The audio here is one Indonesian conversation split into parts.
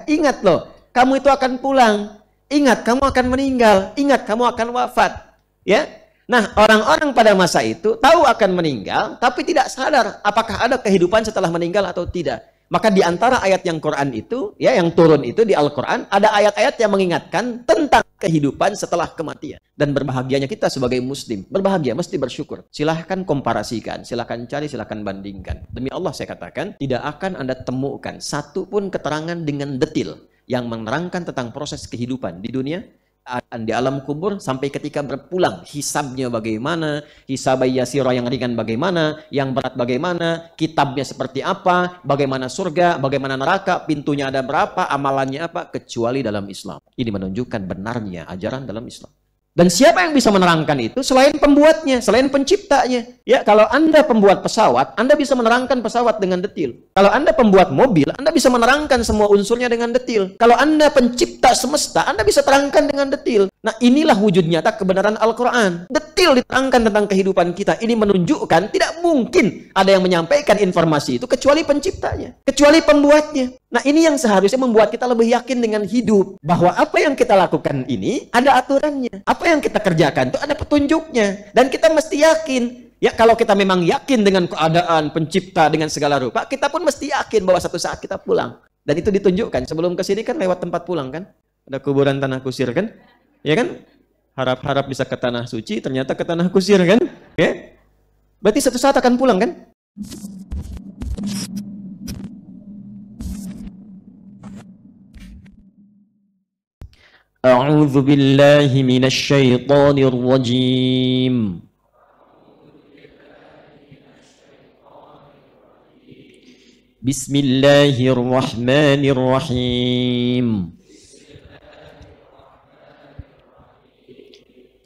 Ingat loh, kamu itu akan pulang. Ingat, kamu akan meninggal. Ingat, kamu akan wafat. Ya. Nah, orang-orang pada masa itu tahu akan meninggal, tapi tidak sadar apakah ada kehidupan setelah meninggal atau tidak. Maka di antara ayat yang Quran itu, ya, yang turun itu di Al-Quran, ada ayat-ayat yang mengingatkan tentang kehidupan setelah kematian. Dan berbahagianya kita sebagai muslim. Berbahagia, mesti bersyukur. Silahkan komparasikan, silahkan cari, silahkan bandingkan. Demi Allah saya katakan, tidak akan Anda temukan satu pun keterangan dengan detil yang menerangkan tentang proses kehidupan di dunia, di alam kubur, sampai ketika berpulang, hisabnya bagaimana, hisab yasira yang ringan bagaimana, yang berat bagaimana, kitabnya seperti apa, bagaimana surga, bagaimana neraka, pintunya ada berapa, amalannya apa, kecuali dalam Islam. Ini menunjukkan benarnya ajaran dalam Islam. Dan siapa yang bisa menerangkan itu selain pembuatnya, selain penciptanya? Ya, kalau Anda pembuat pesawat, Anda bisa menerangkan pesawat dengan detil. Kalau Anda pembuat mobil, Anda bisa menerangkan semua unsurnya dengan detil. Kalau Anda pencipta semesta, Anda bisa terangkan dengan detil. Nah, inilah wujud nyata kebenaran Al-Quran. Detil diterangkan tentang kehidupan kita. Ini menunjukkan tidak mungkin ada yang menyampaikan informasi itu kecuali penciptanya, kecuali pembuatnya. Nah, ini yang seharusnya membuat kita lebih yakin dengan hidup. Bahwa apa yang kita lakukan ini ada aturannya. Apa yang kita kerjakan itu ada petunjuknya. Dan kita mesti yakin. Ya, kalau kita memang yakin dengan keadaan pencipta dengan segala rupa, kita pun mesti yakin bahwa satu saat kita pulang. Dan itu ditunjukkan. Sebelum ke sini kan lewat tempat pulang kan. Ada kuburan tanah kusir kan. Ya kan? Harap-harap bisa ke tanah suci, ternyata ke tanah kusir kan. Ya? Berarti satu saat akan pulang kan. A'udzu billahi minasy syaithanir rajim. Bismillahirrahmanirrahim.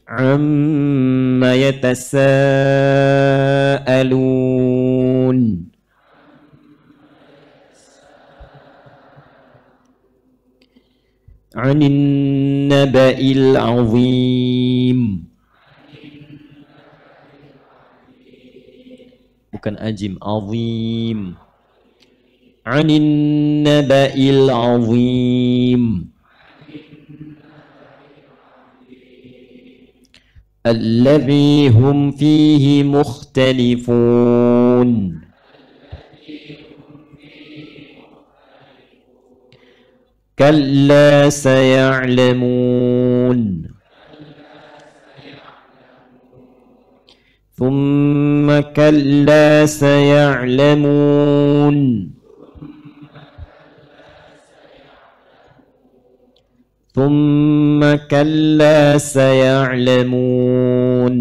Amma yatasaalun. عن النبأ العظيم. Bukan ajim, azim. عن النبأ العظيم الذي هم فيه مختلفون. كلا سيعلمون ثم كلا سيعلمون ثم كلا سيعلمون.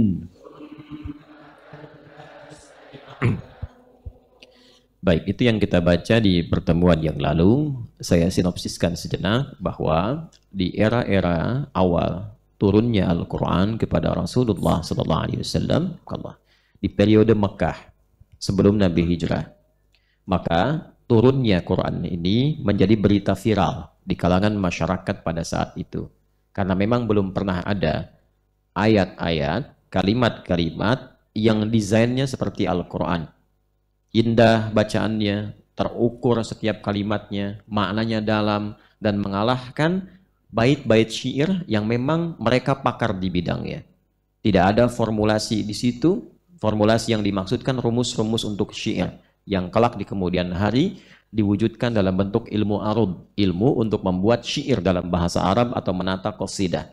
Baik, itu yang kita baca di pertemuan yang lalu. Saya sinopsiskan sejenak bahwa di era-era awal turunnya Al-Quran kepada Rasulullah SAW, di periode Mekah sebelum Nabi Hijrah, maka turunnya Quran ini menjadi berita viral di kalangan masyarakat pada saat itu. Karena memang belum pernah ada ayat-ayat, kalimat-kalimat yang desainnya seperti Al-Quran. Indah bacaannya, terukur setiap kalimatnya, maknanya dalam, dan mengalahkan bait-bait syair yang memang mereka pakar di bidangnya. Tidak ada formulasi di situ, formulasi yang dimaksudkan rumus-rumus untuk syair, yang kelak di kemudian hari diwujudkan dalam bentuk ilmu arud, ilmu untuk membuat syair dalam bahasa Arab atau menata qasidah.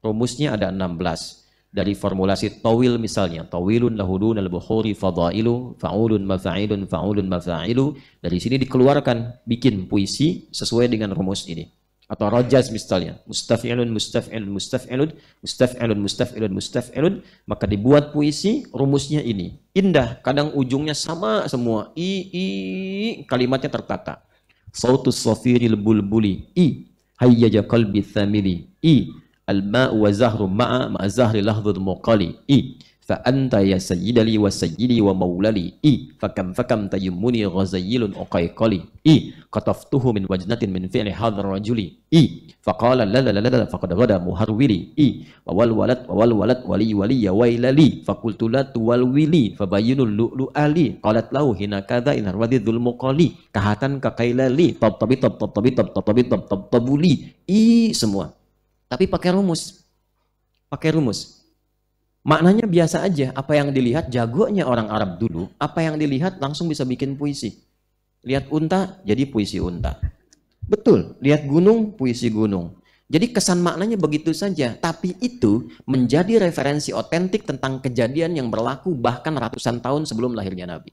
Rumusnya ada 16. Dari formulasi tawil misalnya, tawilun lahudun al-bukhuri fadailu, fa'ulun mafa'ilun, fa'ulun mafa'ilu. Dari sini dikeluarkan, bikin puisi sesuai dengan rumus ini. Atau rajaz misalnya, mustaf'ilun, mustaf'ilun, mustaf'ilun, mustaf'ilun, mustaf'ilun, mustaf'ilun. Maka dibuat puisi, rumusnya ini. Indah, kadang ujungnya sama semua. Kalimatnya tertata. Sautus safiril bulbuli, hayyaja qalbi thamili, al-ma'u wa zahru ma'a zahri lahdhul muqali, fa anta ya sayyidali wa sayyidi wa maulali fakam tayammuni ghazayilun uqayqali qataftuhu min wajnatin min fi'li hadhar rajuli faqala la faqad ghada muharwili wal walad wali ya wailali faqultu la tuwalwili fabayyinul lu'lu'ali qalat lahu hina kadza in arwadidul muqali kahatan kakailali tabuli semua tapi pakai rumus. Maknanya biasa aja, apa yang dilihat jagonya orang Arab dulu, apa yang dilihat langsung bisa bikin puisi. Lihat unta, jadi puisi unta. Betul, lihat gunung, puisi gunung. Jadi kesan maknanya begitu saja, tapi itu menjadi referensi otentik tentang kejadian yang berlaku bahkan ratusan tahun sebelum lahirnya Nabi.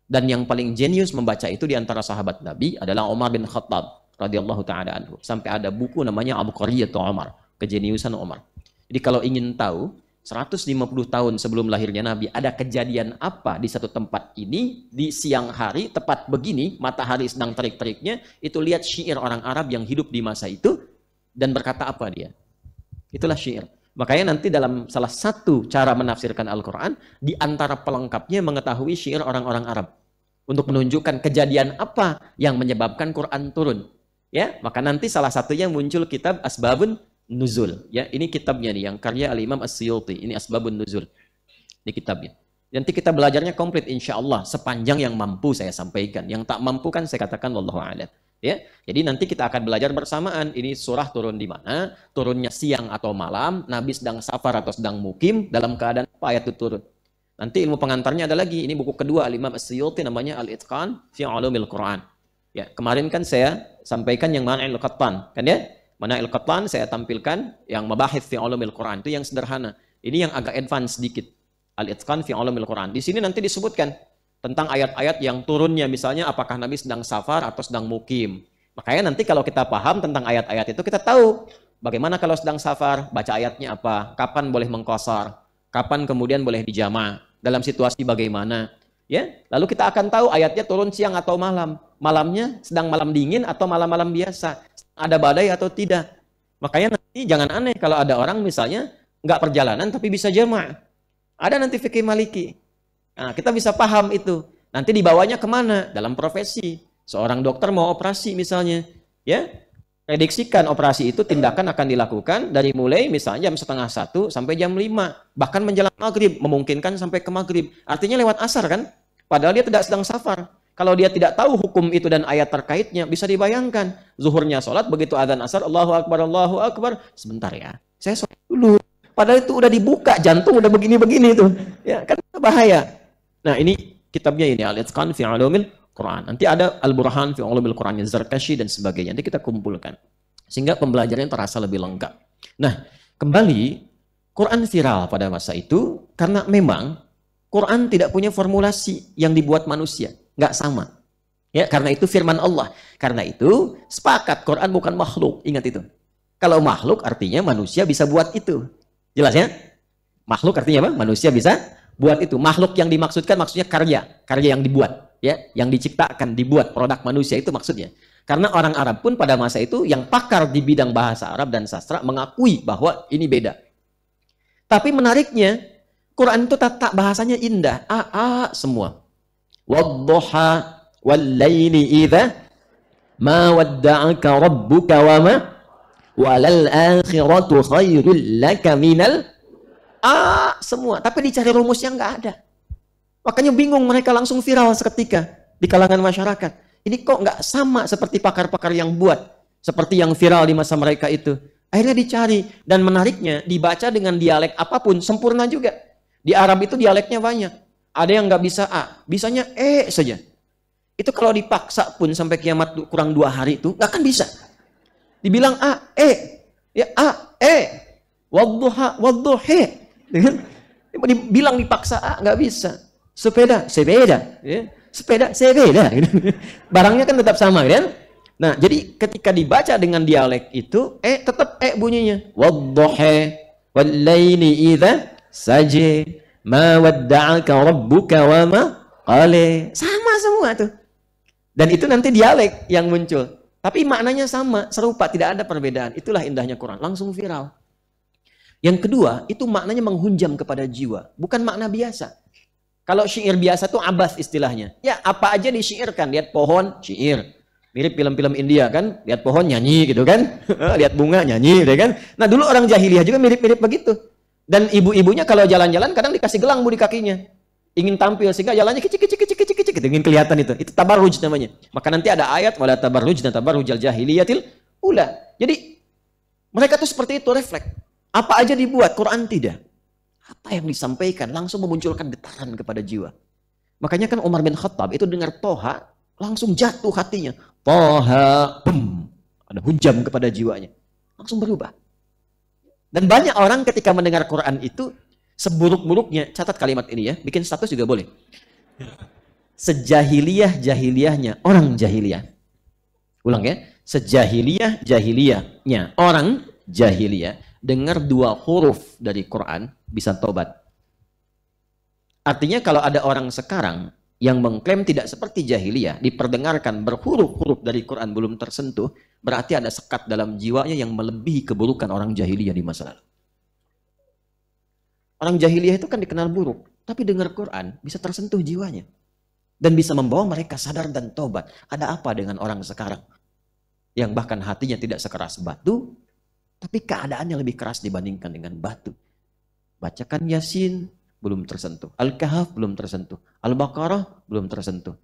Dan yang paling jenius membaca itu di antara sahabat Nabi adalah Umar bin Khattab radhiyallahu taala anhu. Sampai ada buku namanya Abqariyatu Umar, kejeniusan Umar. Jadi kalau ingin tahu 150 tahun sebelum lahirnya Nabi ada kejadian apa di satu tempat ini di siang hari tepat begini matahari sedang terik-teriknya, itu lihat syair orang Arab yang hidup di masa itu dan berkata apa dia. Itulah syair. Makanya nanti dalam salah satu cara menafsirkan Al-Quran di antara pelengkapnya mengetahui syair orang-orang Arab untuk menunjukkan kejadian apa yang menyebabkan Quran turun. Ya, maka nanti salah satunya muncul kitab Asbabun Nuzul, ya ini kitabnya nih yang karya Al-Imam As-Suyuti, ini Asbabun Nuzul, ini kitabnya. Nanti kita belajarnya komplit insya Allah sepanjang yang mampu saya sampaikan, yang tak mampu kan saya katakan wallahu a'lam. Ya, jadi nanti kita akan belajar bersamaan. Ini surah turun di mana, turunnya siang atau malam, Nabi sedang safar atau sedang mukim, dalam keadaan apa ayat itu turun. Nanti ilmu pengantarnya ada lagi, ini buku kedua Al-Imam As-Suyuti namanya Al-Itqan fi Ulumil Quran. Ya, kemarin kan saya sampaikan yang Man'il Qattan, kan ya? Mana'il Qattan saya tampilkan yang mabahith fi ulumil Quran itu yang sederhana. Ini yang agak advance sedikit. Al-Itqan fi ulumil Quran. Di sini nanti disebutkan tentang ayat-ayat yang turunnya misalnya apakah Nabi sedang safar atau sedang mukim. Makanya nanti kalau kita paham tentang ayat-ayat itu kita tahu bagaimana kalau sedang safar, baca ayatnya apa, kapan boleh mengqasar, kapan kemudian boleh dijama, dalam situasi bagaimana. Ya, lalu kita akan tahu ayatnya turun siang atau malam. Malamnya sedang malam dingin atau malam-malam biasa. Ada badai atau tidak. Makanya nanti jangan aneh kalau ada orang misalnya nggak perjalanan tapi bisa jama'. Ada nanti fikih maliki. Nah, kita bisa paham itu. Nanti dibawanya kemana? Dalam profesi. Seorang dokter mau operasi misalnya. Ya, prediksikan operasi itu tindakan akan dilakukan dari mulai misalnya jam 12:30 sampai jam 5. Bahkan menjelang maghrib. Memungkinkan sampai ke maghrib. Artinya lewat asar kan? Padahal dia tidak sedang safar. Kalau dia tidak tahu hukum itu dan ayat terkaitnya, bisa dibayangkan. Zuhurnya sholat, begitu adzan asar, Allahu Akbar. Sebentar ya, saya sholat dulu. Padahal itu udah dibuka, jantung udah begini-begini tuh. Ya, kan bahaya. Nah, ini kitabnya ini, Al-Itqan fi Ulumil Quran. Nanti ada Al-Burhan fi Ulumil Quran, Zarkashi dan sebagainya. Nanti kita kumpulkan. Sehingga pembelajarannya terasa lebih lengkap. Nah, kembali, Quran viral pada masa itu, karena memang Quran tidak punya formulasi yang dibuat manusia. Nggak sama. Ya, karena itu firman Allah. Karena itu sepakat Quran bukan makhluk. Ingat itu. Kalau makhluk artinya manusia bisa buat itu. Jelas ya? Makhluk artinya apa? Manusia bisa buat itu. Makhluk yang dimaksudkan maksudnya karya. Karya yang dibuat. Ya, yang diciptakan, dibuat. Produk manusia itu maksudnya. Karena orang Arab pun pada masa itu yang pakar di bidang bahasa Arab dan sastra mengakui bahwa ini beda. Tapi menariknya, Quran itu tata bahasanya indah. Semua. Wadduha wal-laili idza ma wadda'aka rabbuka wa ma walal akhiratu khairul laka minal semua. Tapi dicari rumusnya nggak ada. Makanya bingung, mereka langsung viral seketika di kalangan masyarakat. Ini kok nggak sama seperti pakar-pakar yang buat, seperti yang viral di masa mereka itu. Akhirnya dicari, dan menariknya dibaca dengan dialek apapun sempurna juga. Di Arab itu dialeknya banyak. Ada yang nggak bisa bisanya saja. Itu kalau dipaksa pun sampai kiamat kurang 2 hari itu nggak akan bisa. Dibilang ya wadduha wadduhi. Dibilang dipaksa nggak bisa. Sepeda, ya. Sepeda. Barangnya kan tetap sama, kan? Nah, jadi ketika dibaca dengan dialek itu, tetap bunyinya. Wadduhi wal-laili idza saja ma wadda'aka rabbuka wa ma qala. Sama semua tuh. Dan itu nanti dialek yang muncul. Tapi maknanya sama, serupa, tidak ada perbedaan. Itulah indahnya Quran, langsung viral. Yang kedua, itu maknanya menghunjam kepada jiwa, bukan makna biasa. Kalau syair biasa tuh abas istilahnya. Ya, apa aja disyairkan, lihat pohon, syair. Mirip film-film India kan, lihat pohon nyanyi gitu kan, lihat bunga nyanyi gitu kan. Nah, dulu orang jahiliyah juga mirip-mirip begitu. Dan ibu-ibunya kalau jalan-jalan kadang dikasih gelang bu di kakinya. Ingin tampil sehingga jalannya kecik gitu, ingin kelihatan itu tabarruj namanya. Maka nanti ada ayat wala tabarrujna tabarrujal jahiliyatil ula. Jadi mereka tuh seperti itu, refleks. Apa aja dibuat, Quran tidak. Apa yang disampaikan langsung memunculkan getaran kepada jiwa. Makanya kan Umar bin Khattab itu dengar Toha langsung jatuh hatinya. Toha, bum, ada hujam kepada jiwanya. Langsung berubah. Dan banyak orang ketika mendengar Quran itu seburuk-buruknya, catat kalimat ini ya, bikin status juga boleh. Sejahiliyah-jahiliyahnya orang jahiliyah. Ulang ya, sejahiliyah-jahiliyahnya orang jahiliyah. Dengar 2 huruf dari Quran, bisa tobat. Artinya kalau ada orang sekarang yang mengklaim tidak seperti jahiliyah, diperdengarkan berhuruf-huruf dari Quran belum tersentuh, berarti ada sekat dalam jiwanya yang melebihi keburukan orang jahiliyah di masa lalu. Orang jahiliyah itu kan dikenal buruk, tapi dengar Quran bisa tersentuh jiwanya. Dan bisa membawa mereka sadar dan tobat. Ada apa dengan orang sekarang? Yang bahkan hatinya tidak sekeras batu, tapi keadaannya lebih keras dibandingkan dengan batu. Bacakan Yasin, belum tersentuh. Al-Kahf, belum tersentuh. Al-Baqarah, belum tersentuh.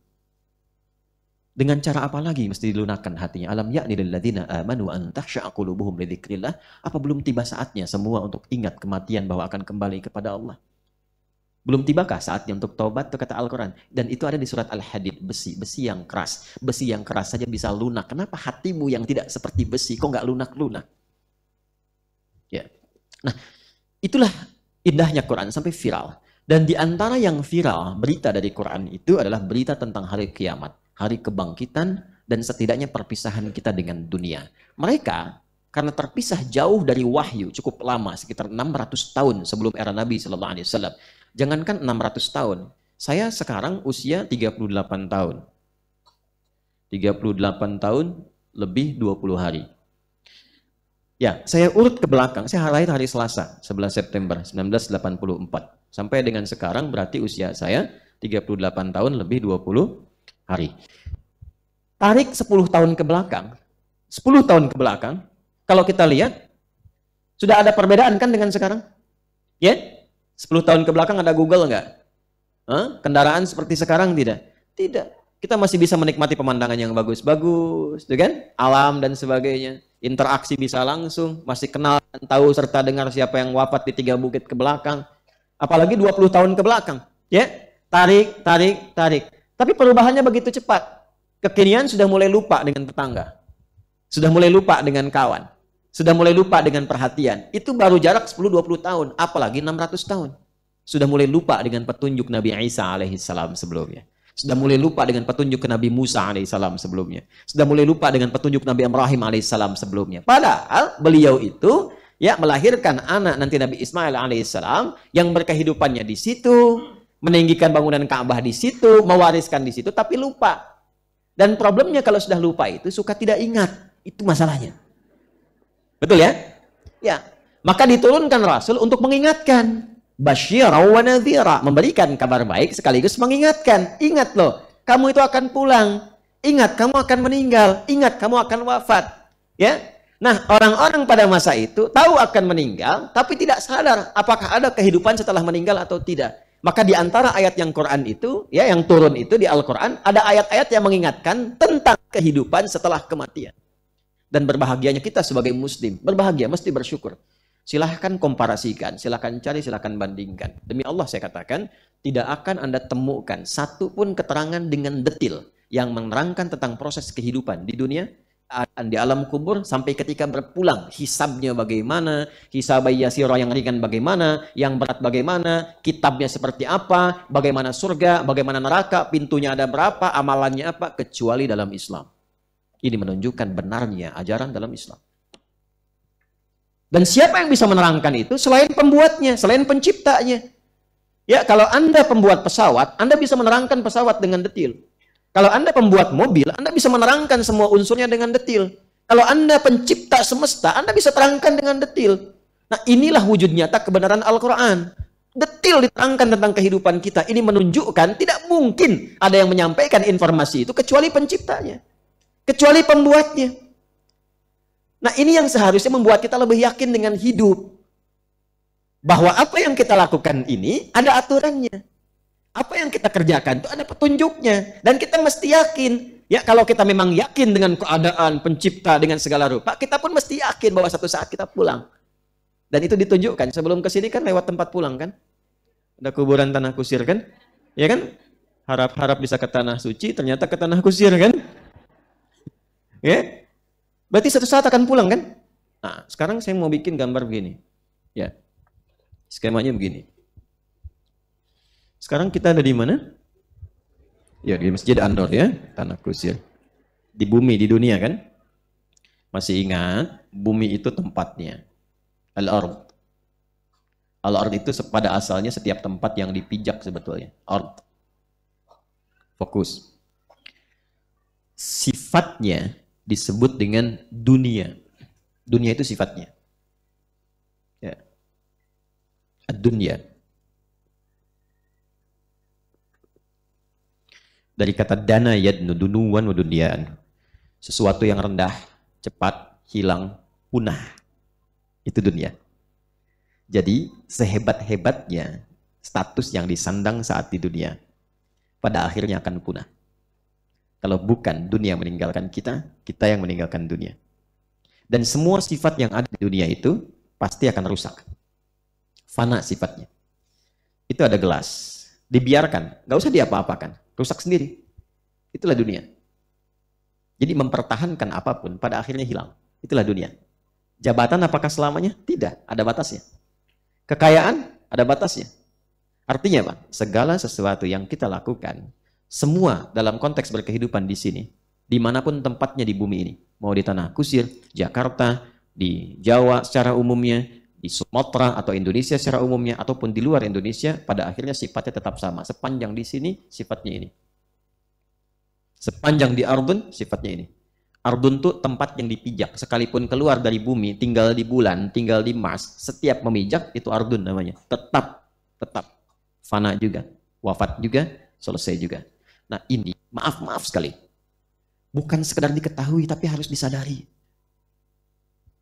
Dengan cara apa lagi mesti dilunakkan hatinya? Alam ya'ni lilladzina amanu an takhsha'a qulubuhum li dzikrillah. Apa belum tiba saatnya semua untuk ingat kematian bahwa akan kembali kepada Allah? Belum tibakah saatnya untuk taubat? Itu kata Al-Quran. Dan itu ada di surat Al-Hadid. Besi yang keras. Besi yang keras saja bisa lunak. Kenapa hatimu yang tidak seperti besi kok nggak lunak-lunak? Ya. Nah, itulah indahnya Quran sampai viral. Dan di antara yang viral berita dari Quran itu adalah berita tentang hari kiamat, hari kebangkitan, dan setidaknya perpisahan kita dengan dunia. Mereka karena terpisah jauh dari wahyu cukup lama, sekitar 600 tahun sebelum era Nabi Sallallahu Alaihi Wasallam. Jangankan 600 tahun, saya sekarang usia 38 tahun. 38 tahun lebih 20 hari. Ya, saya urut ke belakang. Saya lahir hari Selasa, 11 September 1984. Sampai dengan sekarang berarti usia saya 38 tahun lebih 20 hari. Tarik 10 tahun ke belakang. 10 tahun ke belakang, kalau kita lihat, sudah ada perbedaan kan dengan sekarang? Ya? 10 tahun ke belakang ada Google enggak? Kendaraan seperti sekarang tidak? Tidak. Kita masih bisa menikmati pemandangan yang bagus-bagus, kan? Alam dan sebagainya. Interaksi bisa langsung, masih kenal, tahu serta dengar siapa yang wafat di 3 bukit ke belakang. Apalagi 20 tahun ke belakang, ya. Tarik. Tapi perubahannya begitu cepat. Kekinian sudah mulai lupa dengan tetangga. Sudah mulai lupa dengan kawan. Sudah mulai lupa dengan perhatian. Itu baru jarak 10-20 tahun, apalagi 600 tahun. Sudah mulai lupa dengan petunjuk Nabi Isa alaihissalam sebelumnya. Sudah mulai lupa dengan petunjuk ke Nabi Musa alaihissalam sebelumnya. Sudah mulai lupa dengan petunjuk Nabi Ibrahim alaihissalam sebelumnya. Padahal beliau itu ya melahirkan anak nanti Nabi Ismail alaihissalam yang berkehidupannya di situ, meninggikan bangunan Ka'bah di situ, mewariskan di situ, tapi lupa. Dan problemnya kalau sudah lupa itu suka tidak ingat. Itu masalahnya. Betul ya? Ya. Maka diturunkan Rasul untuk mengingatkan. Basyira wa nadhira, memberikan kabar baik sekaligus mengingatkan. Ingat loh, kamu itu akan pulang. Ingat, kamu akan meninggal. Ingat, kamu akan wafat. Ya. Nah, orang-orang pada masa itu tahu akan meninggal, tapi tidak sadar apakah ada kehidupan setelah meninggal atau tidak. Maka di antara ayat yang Quran itu, ya, yang turun itu di Al-Quran, ada ayat-ayat yang mengingatkan tentang kehidupan setelah kematian. Dan berbahagianya kita sebagai Muslim, berbahagia, mesti bersyukur. Silahkan komparasikan, silahkan cari, silahkan bandingkan. Demi Allah saya katakan, tidak akan Anda temukan satu pun keterangan dengan detil yang menerangkan tentang proses kehidupan di dunia, di alam kubur, sampai ketika berpulang. Hisabnya bagaimana, hisab yasira yang ringan bagaimana, yang berat bagaimana, kitabnya seperti apa, bagaimana surga, bagaimana neraka, pintunya ada berapa, amalannya apa, kecuali dalam Islam. Ini menunjukkan benarnya ajaran dalam Islam. Dan siapa yang bisa menerangkan itu selain pembuatnya, selain penciptanya? Ya, kalau Anda pembuat pesawat, Anda bisa menerangkan pesawat dengan detil. Kalau Anda pembuat mobil, Anda bisa menerangkan semua unsurnya dengan detil. Kalau Anda pencipta semesta, Anda bisa terangkan dengan detil. Nah, inilah wujud nyata kebenaran Al-Quran. Detil diterangkan tentang kehidupan kita. Ini menunjukkan tidak mungkin ada yang menyampaikan informasi itu kecuali penciptanya. Kecuali pembuatnya. Nah, ini yang seharusnya membuat kita lebih yakin dengan hidup. Bahwa apa yang kita lakukan ini ada aturannya. Apa yang kita kerjakan itu ada petunjuknya. Dan kita mesti yakin. Ya, kalau kita memang yakin dengan keadaan pencipta dengan segala rupa, kita pun mesti yakin bahwa satu saat kita pulang. Dan itu ditunjukkan. Sebelum ke sini kan lewat tempat pulang kan. Ada kuburan tanah kusir kan. Ya kan? Harap-harap bisa ke tanah suci, ternyata ke tanah kusir kan. Ya. Berarti satu saat akan pulang kan? Nah, sekarang saya mau bikin gambar begini. Ya. Skemanya begini. Sekarang kita ada di mana? Ya, di Masjid An-Nur ya, tanah kusir. Di bumi, di dunia kan? Masih ingat, bumi itu tempatnya. Al-Ard. Al-Ard itu pada asalnya setiap tempat yang dipijak sebetulnya. Ard. Fokus. Sifatnya disebut dengan dunia. Dunia itu sifatnya. Ya. Ad-dunya. Dari kata dana yadnu dunuwan wa dunyaan. Sesuatu yang rendah, cepat, hilang, punah. Itu dunia. Jadi sehebat-hebatnya status yang disandang saat di dunia pada akhirnya akan punah. Kalau bukan dunia meninggalkan kita, kita yang meninggalkan dunia. Dan semua sifat yang ada di dunia itu pasti akan rusak. Fana sifatnya. Itu ada gelas. Dibiarkan, nggak usah diapa-apakan. Rusak sendiri. Itulah dunia. Jadi mempertahankan apapun pada akhirnya hilang. Itulah dunia. Jabatan apakah selamanya? Tidak, ada batasnya. Kekayaan ada batasnya. Artinya apa? Segala sesuatu yang kita lakukan, semua dalam konteks berkehidupan di sini, dimanapun tempatnya di bumi ini, mau di tanah kusir, Jakarta, di Jawa secara umumnya, di Sumatera atau Indonesia secara umumnya, ataupun di luar Indonesia, pada akhirnya sifatnya tetap sama. Sepanjang di sini, sifatnya ini. Sepanjang di Ardun, sifatnya ini. Ardun itu tempat yang dipijak. Sekalipun keluar dari bumi, tinggal di bulan, tinggal di Mars, setiap memijak, itu Ardun namanya. Tetap. Fana juga. Wafat juga, selesai juga. Nah ini, maaf sekali. Bukan sekedar diketahui, tapi harus disadari.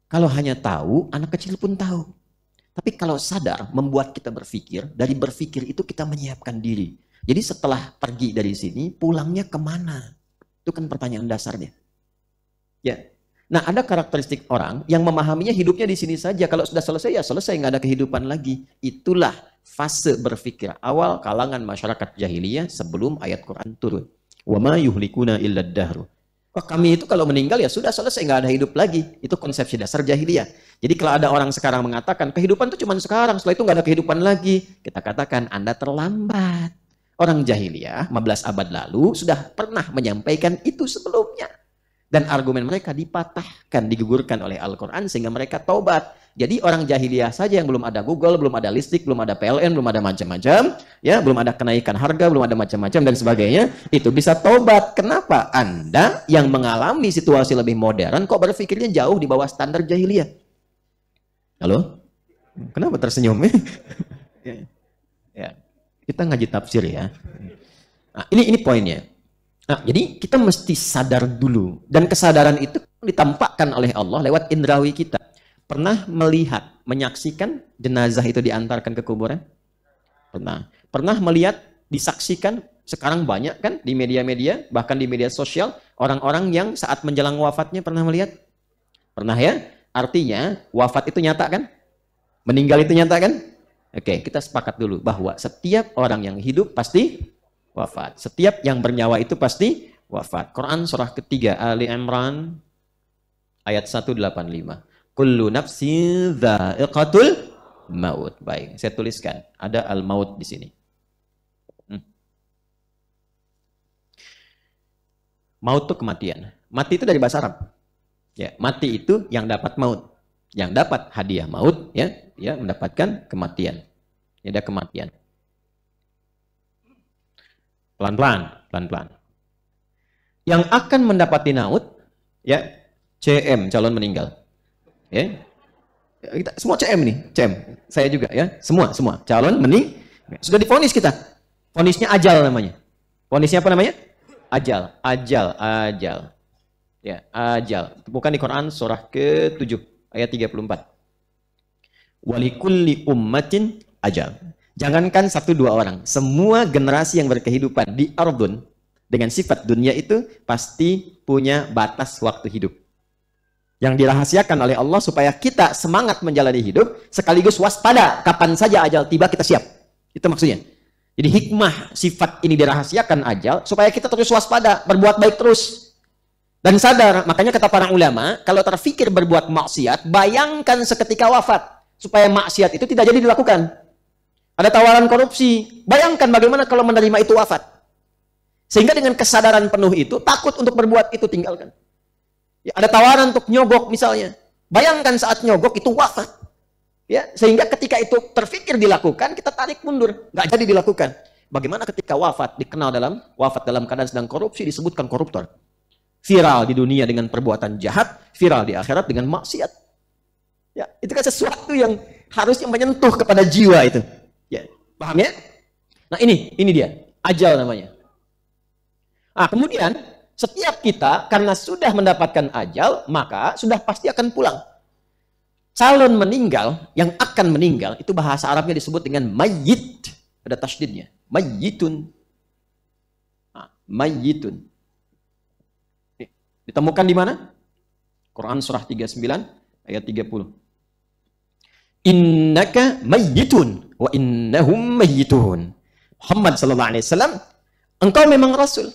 Kalau hanya tahu, anak kecil pun tahu. Tapi kalau sadar, membuat kita berpikir, dari berpikir itu kita menyiapkan diri. Jadi setelah pergi dari sini, pulangnya kemana? Itu kan pertanyaan dasarnya. Ya. Nah, ada karakteristik orang yang memahaminya hidupnya di sini saja. Kalau sudah selesai, ya selesai, nggak ada kehidupan lagi. Itulah fase berpikir awal kalangan masyarakat jahiliyah sebelum ayat Quran turun. Wa ma yuhlikuna illa ad-dahru. Wah, kami itu kalau meninggal ya sudah selesai, nggak ada hidup lagi. Itu konsepsi dasar jahiliyah. Jadi kalau ada orang sekarang mengatakan kehidupan itu cuma sekarang, setelah itu nggak ada kehidupan lagi, kita katakan Anda terlambat. Orang jahiliyah 15 abad lalu sudah pernah menyampaikan itu sebelumnya. Dan argumen mereka dipatahkan, digugurkan oleh Al-Quran sehingga mereka taubat. Jadi orang jahiliyah saja yang belum ada Google, belum ada listrik, belum ada PLN, belum ada macam-macam, ya, belum ada kenaikan harga, belum ada macam-macam dan sebagainya, itu bisa taubat. Kenapa? Anda yang mengalami situasi lebih modern kok berpikirnya jauh di bawah standar jahiliyah? Halo? Kenapa tersenyum? Ya. Kita ngaji tafsir ya. Nah, ini poinnya. Nah, jadi kita mesti sadar dulu. Dan kesadaran itu ditampakkan oleh Allah lewat indrawi kita. Pernah melihat, menyaksikan jenazah itu diantarkan ke kuburan? Pernah. Pernah melihat, disaksikan, sekarang banyak kan di media-media, bahkan di media sosial, orang-orang yang saat menjelang wafatnya pernah melihat? Pernah ya? Artinya, wafat itu nyata kan? Meninggal itu nyata kan? Oke, kita sepakat dulu bahwa setiap orang yang hidup pasti wafat. Setiap yang bernyawa itu pasti wafat. Quran surah ketiga Ali Imran ayat 185. Kullu nafsin dha'iqatul maut. Baik, saya tuliskan. Ada al-maut di sini. Maut itu kematian. Mati itu dari bahasa Arab. Ya, mati itu yang dapat maut. Yang dapat hadiah maut, ya, dia mendapatkan kematian. Ya, ada kematian. Pelan-pelan. Yang akan mendapati maut, ya, CM, calon meninggal. Ya. Kita semua CM nih, CM. Saya juga ya, semua calon sudah divonis kita. Vonisnya ajal namanya. Vonisnya apa namanya? Ajal. Ya, ajal. Bukan di Quran surah ke-7 ayat 34. Walikulli ummatin ajal. Jangankan 1-2 orang, semua generasi yang berkehidupan di ardun dengan sifat dunia itu pasti punya batas waktu hidup. Yang dirahasiakan oleh Allah supaya kita semangat menjalani hidup sekaligus waspada kapan saja ajal tiba kita siap. Itu maksudnya. Jadi hikmah sifat ini dirahasiakan ajal supaya kita terus waspada, berbuat baik terus. Dan sadar, makanya kata para ulama, kalau terfikir berbuat maksiat, bayangkan seketika wafat supaya maksiat itu tidak jadi dilakukan. Ada tawaran korupsi, bayangkan bagaimana kalau menerima itu wafat. Sehingga dengan kesadaran penuh itu, takut untuk berbuat itu, tinggalkan. Ya, ada tawaran untuk nyogok misalnya. Bayangkan saat nyogok itu wafat. Ya, sehingga ketika itu terfikir dilakukan, kita tarik mundur. Nggak jadi dilakukan. Bagaimana ketika wafat, dikenal wafat dalam keadaan sedang korupsi, disebutkan koruptor. Viral di dunia dengan perbuatan jahat, viral di akhirat dengan maksiat. Ya, itu kan sesuatu yang harusnya menyentuh kepada jiwa itu. Ya, paham ya? Nah ini dia, ajal namanya. Nah kemudian setiap kita karena sudah mendapatkan ajal, maka sudah pasti akan pulang. Calon meninggal, yang akan meninggal, itu bahasa Arabnya disebut dengan mayyit. Ada tasydidnya, mayyitun. Nah, mayyitun. Ditemukan di mana? Quran surah 39 ayat 30. Innaka mayyitun wa innahum mayyitun. Muhammad sallallahu alaihi wasallam, engkau memang rasul.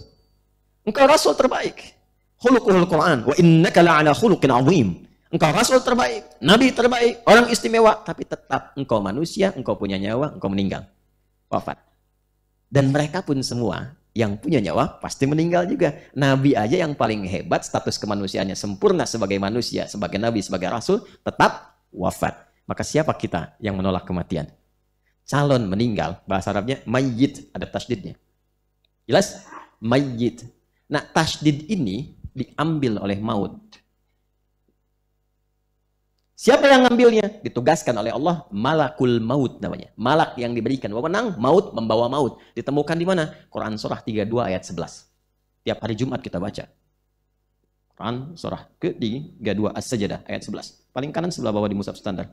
Engkau rasul terbaik. Khuluquhul Quran wa innaka la'ala khuluqin 'azim. Engkau rasul terbaik, nabi terbaik, orang istimewa, tapi tetap engkau manusia, engkau punya nyawa, engkau meninggal. Wafat. Dan mereka pun semua yang punya nyawa pasti meninggal juga. Nabi aja yang paling hebat, status kemanusiaannya sempurna sebagai manusia, sebagai nabi, sebagai rasul, tetap wafat. Maka siapa kita yang menolak kematian? Calon meninggal, bahasa Arabnya mayyit, ada tasydidnya. Jelas? Mayyit. Nah, tasydid ini diambil oleh maut. Siapa yang ngambilnya? Ditugaskan oleh Allah, malakul maut namanya. Malak yang diberikan wewenang maut, membawa maut. Ditemukan di mana? Quran surah 32 ayat 11. Tiap hari Jumat kita baca. Quran surah ke-32 As-Sajdah ayat 11. Paling kanan sebelah bawah di mushaf standar.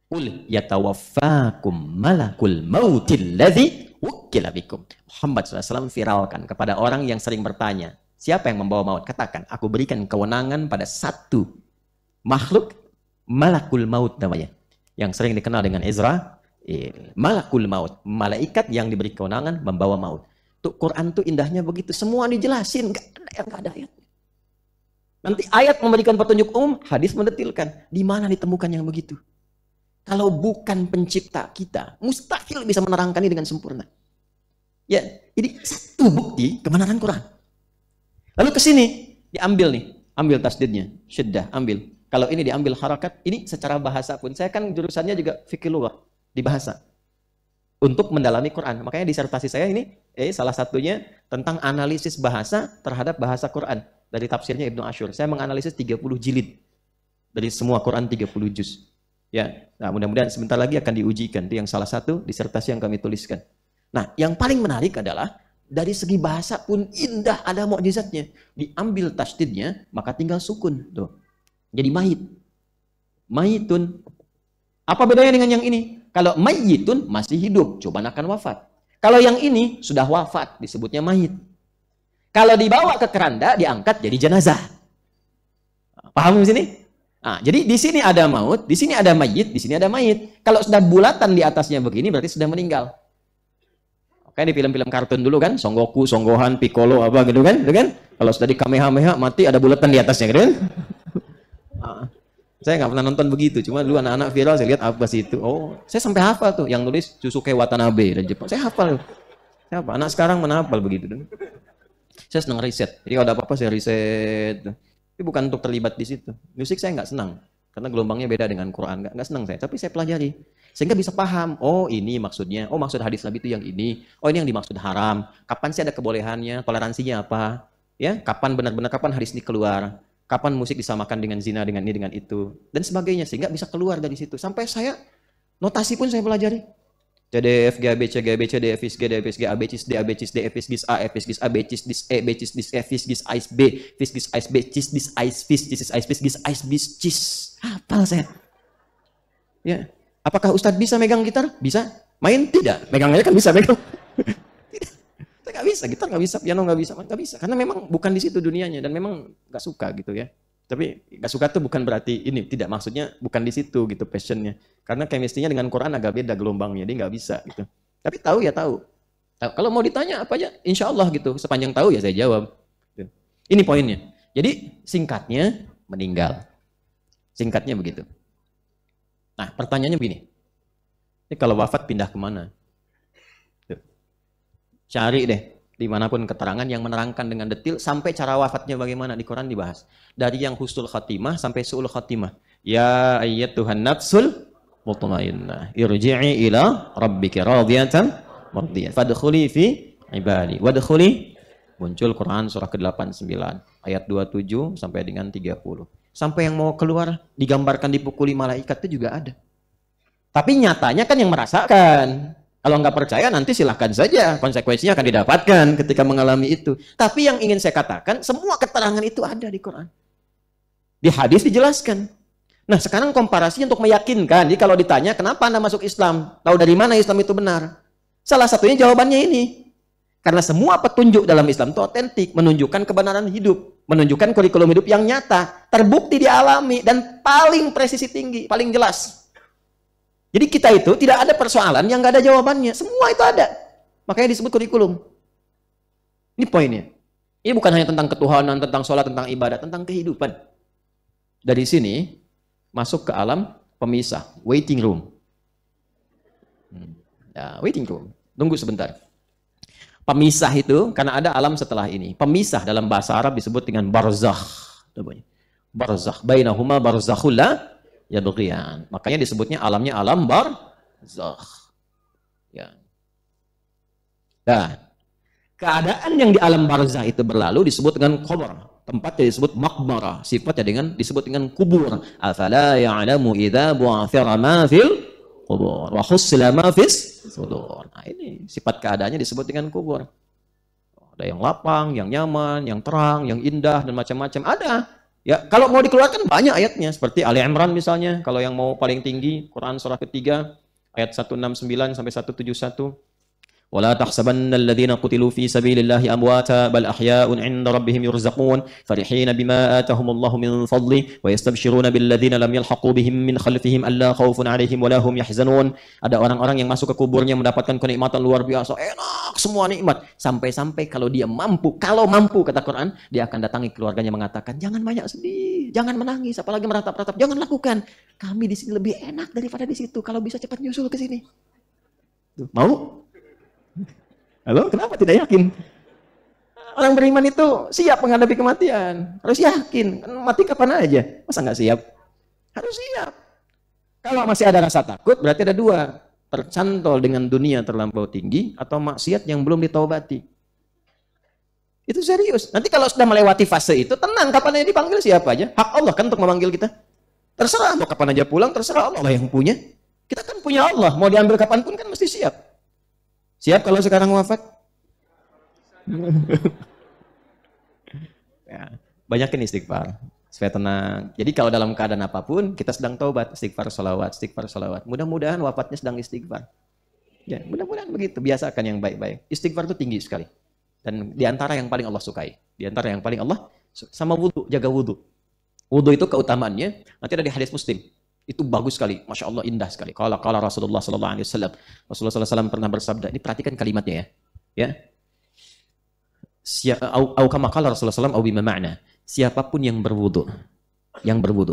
Qul yatawaffakum malakul mautil ladzi wukkila bikum. Muhammad SAW viralkan kepada orang yang sering bertanya, siapa yang membawa maut? Katakan, aku berikan kewenangan pada satu makhluk, malakul maut namanya, yang sering dikenal dengan Izra. Malakul maut, malaikat yang diberi kewenangan membawa maut. Tuh Quran tuh indahnya begitu, semua dijelasin, nggak ada ayat. Nanti ayat memberikan petunjuk umum, hadis mendetilkan. Di mana ditemukan yang begitu? Kalau bukan pencipta kita, mustahil bisa menerangkan ini dengan sempurna. Ya, ini satu bukti kebenaran Quran. Lalu ke sini diambil nih, ambil tasdidnya, syiddah, ambil. Kalau ini diambil harakat, ini secara bahasa pun. Saya kan jurusannya juga fikih lughah di bahasa. Untuk mendalami Quran. Makanya disertasi saya ini salah satunya tentang analisis bahasa terhadap bahasa Quran. Dari tafsirnya Ibnu Ashur. Saya menganalisis 30 jilid. Dari semua Quran 30 juz. Ya, nah mudah-mudahan sebentar lagi akan diujikan. Itu yang salah satu disertasi yang kami tuliskan. Nah, yang paling menarik adalah dari segi bahasa pun indah, ada mukjizatnya. Diambil tasdidnya, maka tinggal sukun. Tuh. Jadi mayit. Mayitun. Apa bedanya dengan yang ini? Kalau mayitun masih hidup, cobaan akan wafat. Kalau yang ini sudah wafat, disebutnya mayit. Kalau dibawa ke keranda, diangkat jadi jenazah. Paham di sini? Nah, jadi di sini ada maut, di sini ada mayit, di sini ada mayit. Kalau sudah bulatan di atasnya begini, berarti sudah meninggal. Oke, di film-film kartun dulu kan, Son Goku, Son Gohan, Piccolo, apa gitu kan? Kalau sudah di Kamehameha, mati ada bulatan di atasnya, gitu kan? Nah, saya nggak pernah nonton begitu, cuma dulu anak-anak viral saya lihat apa sih itu. Oh, saya sampai hafal tuh, yang nulis Shusuke Watanabe dari Jepang. Saya hafal. Saya hafal. Anak sekarang mana hafal begitu. Saya senang riset, jadi kalau ada apa-apa saya riset. Tapi bukan untuk terlibat di situ. Musik saya nggak senang, karena gelombangnya beda dengan Quran. Nggak senang saya, tapi saya pelajari. Sehingga bisa paham, oh ini maksudnya, oh maksud hadis Nabi itu yang ini, oh ini yang dimaksud haram. Kapan sih ada kebolehannya, toleransinya apa? Ya, kapan benar-benar kapan hadis ini keluar? Kapan musik disamakan dengan zina, dengan ini, dengan itu, dan sebagainya, sehingga bisa keluar dari situ. Sampai saya, notasi pun saya pelajari. C, D, F, G, A, B, C, G, A, B, C, D, F, G, D, F, G, A, B, C, D, A, B, C, D, F, G, A, F, G, A, B, C, D, E, B, C, D, E, F, G, A, B, F, G, A, B, C, D, I, F, G, A, B, C, D, C. Hafal saya. Ya. Apakah Ustadz bisa megang gitar? Bisa. Main? Tidak. Megang aja kan bisa megang. Tidak. Saya nggak bisa. Gitar nggak bisa, piano nggak bisa. Nggak bisa. Karena memang bukan di situ dunianya. Dan memang nggak suka gitu ya. Tapi nggak suka tuh bukan berarti ini. Tidak. Maksudnya bukan di situ gitu passionnya. Karena chemistry-nya dengan Quran agak beda gelombangnya. Dia nggak bisa gitu. Tapi tahu ya tahu. Kalau mau ditanya apa aja, insya Allah gitu. Sepanjang tahu ya saya jawab. Ini poinnya. Jadi singkatnya meninggal. Singkatnya begitu. Nah, pertanyaannya begini. Ini kalau wafat pindah kemana? Tuh. Cari deh, dimanapun keterangan yang menerangkan dengan detil sampai cara wafatnya bagaimana di Quran dibahas. Dari yang husnul khatimah sampai su'ul khatimah. Ya ayyatuhan nafsul mutmainnah. Irji'i ila rabbika radiyatan mardiyah. Fadkhuli fi ibadi. Wadkhuli. Muncul Quran surah ke-89. Ayat 27 sampai dengan 30. Sampai yang mau keluar digambarkan dipukuli malaikat itu juga ada. Tapi nyatanya kan yang merasakan. Kalau nggak percaya nanti silahkan saja. Konsekuensinya akan didapatkan ketika mengalami itu. Tapi yang ingin saya katakan, semua keterangan itu ada di Quran. Di hadis dijelaskan. Nah sekarang komparasi untuk meyakinkan. Jadi kalau ditanya kenapa Anda masuk Islam? Tahu dari mana Islam itu benar? Salah satunya jawabannya ini. Karena semua petunjuk dalam Islam itu otentik, menunjukkan kebenaran hidup, menunjukkan kurikulum hidup yang nyata, terbukti dialami, dan paling presisi tinggi, paling jelas. Jadi kita itu tidak ada persoalan yang nggak ada jawabannya, semua itu ada. Makanya disebut kurikulum. Ini poinnya. Ini bukan hanya tentang ketuhanan, tentang sholat, tentang ibadah, tentang kehidupan. Dari sini masuk ke alam pemisah, waiting room. Ya, waiting room. Tunggu sebentar. Pemisah itu karena ada alam setelah ini. Pemisah dalam bahasa Arab disebut dengan barzakh. Barzakh. Bainahuma barzakhul la yabghiyan. Makanya disebutnya alamnya alam barzakh. Ya. Nah, keadaan yang di alam barzakh itu berlalu disebut dengan qabr. Tempatnya disebut maqbarah. Sifatnya disebut dengan kubur. Afala ya'lamu idza bu'athira ma fil kubur wa khussila ma fis sudur. Nah, ini sifat keadaannya disebut dengan kubur. Ada yang lapang, yang nyaman, yang terang, yang indah dan macam-macam. Ada. Ya, kalau mau dikeluarkan banyak ayatnya seperti Ali Imran misalnya, kalau yang mau paling tinggi Quran surah ketiga ayat 169 sampai 171. ولا تحسبن الذين قتلوا في سبيل الله أمواتا بل أحياء عند ربهم يرزقون فرحين بما آتاهم الله من فضله ويستبشرون بالذين لم يلحقوا بهم من خلفهم ألا خوف عليهم ولا هم يحزنون. Ada orang-orang yang masuk ke kuburnya mendapatkan kenikmatan luar biasa, enak semua nikmat, sampai-sampai kalau dia mampu, kata Quran, dia akan datangi keluarganya mengatakan, jangan banyak sedih, jangan menangis, apalagi meratap-ratap, jangan lakukan. Kami di sini lebih enak daripada di situ. Kalau bisa cepat nyusul ke sini. Mau? Halo, kenapa tidak yakin? Orang beriman itu siap menghadapi kematian. Harus yakin. Mati kapan aja. Masa nggak siap? Harus siap. Kalau masih ada rasa takut, berarti ada dua. Tercantol dengan dunia terlampau tinggi, atau maksiat yang belum ditaubati. Itu serius. Nanti kalau sudah melewati fase itu, tenang. Kapan aja dipanggil siapa aja. Hak Allah kan untuk memanggil kita. Terserah. Mau kapan aja pulang, terserah Allah yang punya. Kita kan punya Allah. Mau diambil kapanpun kan mesti siap. Siap kalau sekarang wafat? Ya, banyakin istighfar supaya tenang. Jadi kalau dalam keadaan apapun kita sedang taubat, istighfar, salawat. Mudah-mudahan wafatnya sedang istighfar. Ya, mudah-mudahan begitu. Biasakan yang baik-baik. Istighfar itu tinggi sekali. Dan diantara yang paling Allah sukai. Diantara yang paling Allah sama wudu, jaga wudu. Wudu itu keutamaannya nanti ada di hadis Muslim. Itu bagus sekali, masya Allah indah sekali. Kalau Rasulullah Sallallahu Alaihi Wasallam, Rasulullah SAW pernah bersabda. Ini perhatikan kalimatnya ya. Au kama qala Rasulullah SAW au bima ma'na. Siapapun yang berwudu,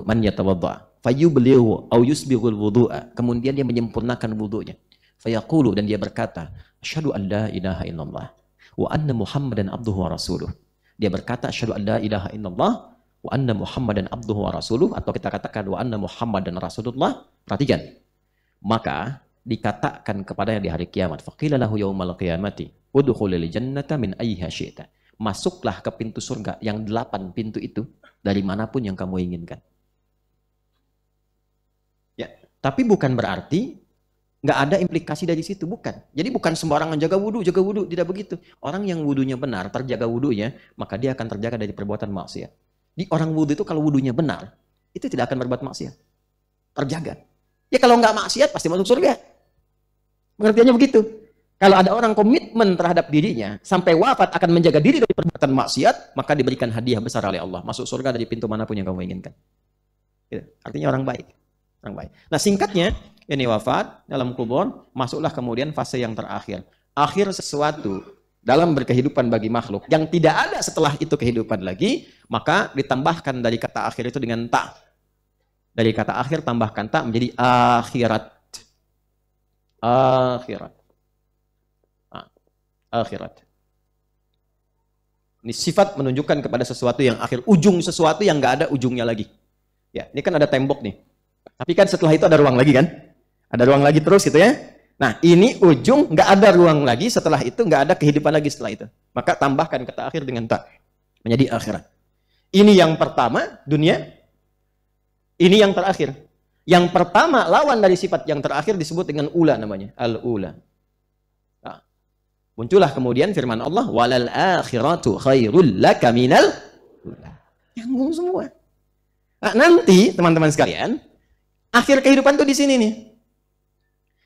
man yatawadda, fayublighu au yusbighul wudu'a. Kemudian dia menyempurnakan wudunya. Fayaqulu, dan dia berkata, asyhadu an la ilaha illallah wa anna Muhammadan abduhu wa rasuluh. Dia berkata asyhadu an la ilaha illallah wa anna Muhammadan abduhu wa rasuluh, atau kita katakan wa anna Muhammadan rasulullah. Perhatikan, maka dikatakan kepadanya di hari kiamat, faqila lahu yaumal qiyamati udkhulil jannata min ayyiha syi'ta. masuklah ke pintu surga yang 8 pintu itu dari manapun yang kamu inginkan. Ya, tapi bukan berarti nggak ada implikasi dari situ, bukan. Jadi bukan sembarangan jaga wudhu, tidak begitu. Orang yang wudhunya benar, terjaga wudhunya, maka dia akan terjaga dari perbuatan maksiat. Di orang wudhu itu kalau wudhunya benar, itu tidak akan berbuat maksiat. Terjaga. Ya kalau nggak maksiat pasti masuk surga. Pengertiannya begitu. Kalau ada orang komitmen terhadap dirinya, sampai wafat akan menjaga diri dari perbuatan maksiat, maka diberikan hadiah besar oleh Allah. Masuk surga dari pintu manapun yang kamu inginkan. Gitu. Artinya orang baik. Orang baik. Nah singkatnya, ini wafat dalam kubur, masuklah kemudian fase yang terakhir. Akhir sesuatu dalam berkehidupan bagi makhluk yang tidak ada setelah itu kehidupan lagi, maka ditambahkan dari kata akhir itu dengan ta. Dari kata akhir tambahkan ta menjadi akhirat. Akhirat. Akhirat. Ini sifat menunjukkan kepada sesuatu yang akhir, ujung sesuatu yang nggak ada ujungnya lagi. Ya, ini kan ada tembok nih. Tapi kan setelah itu ada ruang lagi kan? Ada ruang lagi terus gitu ya. Nah, ini ujung, nggak ada ruang lagi, setelah itu nggak ada kehidupan lagi setelah itu. Maka tambahkan kata akhir dengan ta. Menjadi akhirat. Ini yang pertama, dunia. Ini yang terakhir. Yang pertama, lawan dari sifat yang terakhir disebut dengan ula namanya. Al-ula. Nah, muncullah kemudian firman Allah, walal akhiratu khairul laka minal ula. Nyambung semua. Nah, nanti, teman-teman sekalian, akhir kehidupan tuh di sini nih.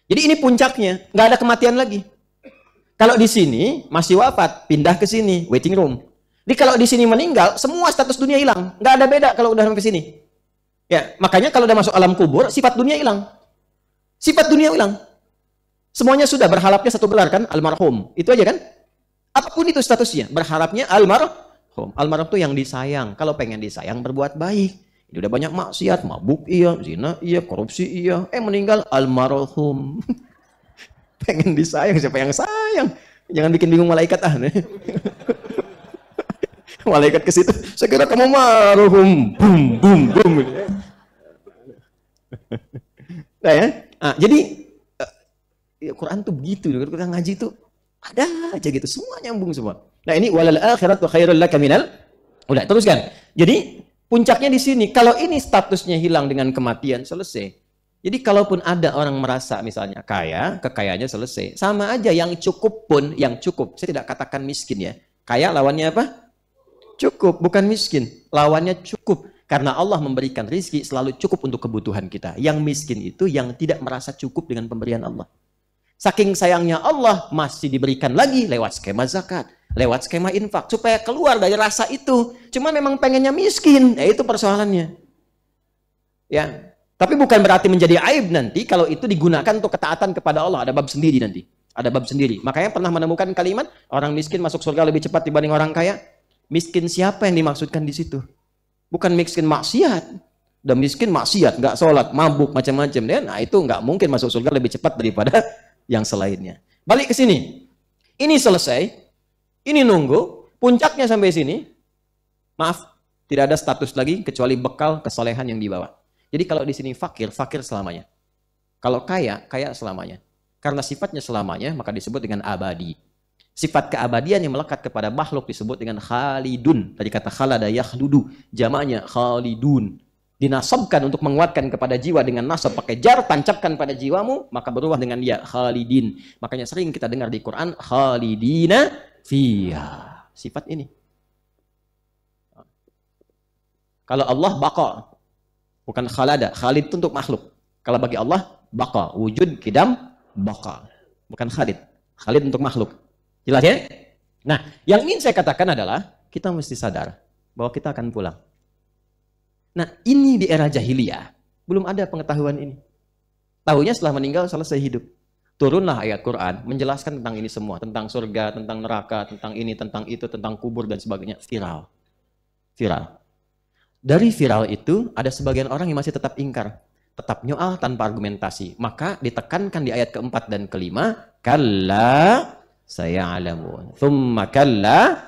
Jadi ini puncaknya, nggak ada kematian lagi. Kalau di sini masih wafat, pindah ke sini, waiting room. Jadi kalau di sini meninggal, semua status dunia hilang, nggak ada beda kalau udah sampai sini. Ya, makanya kalau udah masuk alam kubur, sifat dunia hilang, sifat dunia hilang. Semuanya sudah berharapnya satu gelar kan, almarhum. Itu aja kan? Apapun itu statusnya, berharapnya almarhum. Almarhum itu yang disayang. Kalau pengen disayang, berbuat baik. Ini udah banyak maksiat, mabuk iya, zina iya, korupsi iya. Meninggal almarhum. Pengen disayang, siapa yang sayang? Jangan bikin bingung malaikat ah. Malaikat ke situ, saya kira kamu marhum. Bum bum bum. Nah ya. Nah, jadi Quran tuh begitu, Quran ngaji tuh ada aja gitu, semua nyambung semua. Nah, ini walal akhiratu khairul laka minal. Udah, teruskan. Jadi puncaknya di sini, kalau ini statusnya hilang dengan kematian, selesai. Jadi kalaupun ada orang merasa misalnya kaya, kekayaannya selesai. Sama aja yang cukup pun, yang cukup. Saya tidak katakan miskin ya. Kaya lawannya apa? Cukup, bukan miskin. Lawannya cukup. Karena Allah memberikan rizki selalu cukup untuk kebutuhan kita. Yang miskin itu yang tidak merasa cukup dengan pemberian Allah. Saking sayangnya Allah masih diberikan lagi lewat skema zakat. Lewat skema infak, supaya keluar dari rasa itu. Cuma memang pengennya miskin, ya itu persoalannya. Ya, tapi bukan berarti menjadi aib nanti kalau itu digunakan untuk ketaatan kepada Allah. Ada bab sendiri nanti, ada bab sendiri. Makanya pernah menemukan kalimat orang miskin masuk surga lebih cepat dibanding orang kaya. Miskin siapa yang dimaksudkan di situ? Bukan miskin maksiat. Udah miskin maksiat, nggak sholat, mabuk macam-macam. Nah itu nggak mungkin masuk surga lebih cepat daripada yang selainnya. Balik ke sini. Ini selesai. Ini nunggu, puncaknya sampai sini, maaf, tidak ada status lagi kecuali bekal kesolehan yang dibawa. Jadi kalau di sini fakir, fakir selamanya. Kalau kaya, kaya selamanya. Karena sifatnya selamanya, maka disebut dengan abadi. Sifat keabadian yang melekat kepada makhluk disebut dengan khalidun. Dari kata khalada yakhludu, jamaknya khalidun. Dinasabkan untuk menguatkan kepada jiwa dengan nasab pakai jar, tancapkan pada jiwamu, maka berubah dengan ya khalidin. Makanya sering kita dengar di Quran, khalidina fiha, sifat ini. Kalau Allah baqa, bukan khalada. Khalid itu untuk makhluk. Kalau bagi Allah baqa, wujud kidam baqa, bukan khalid. Khalid untuk makhluk. Jelas ya? Nah, yang ingin saya katakan adalah kita mesti sadar bahwa kita akan pulang. Nah, ini di era jahiliyah belum ada pengetahuan ini. Tahunya setelah meninggal selesai hidup. Turunlah ayat Quran menjelaskan tentang ini semua, tentang surga, tentang neraka, tentang ini, tentang itu, tentang kubur dan sebagainya. Viral. Viral. Dari viral itu ada sebagian orang yang masih tetap ingkar, tetap nyoal tanpa argumentasi. Maka ditekankan di ayat keempat dan kelima, kalla saya'lamun. Thumma kalla,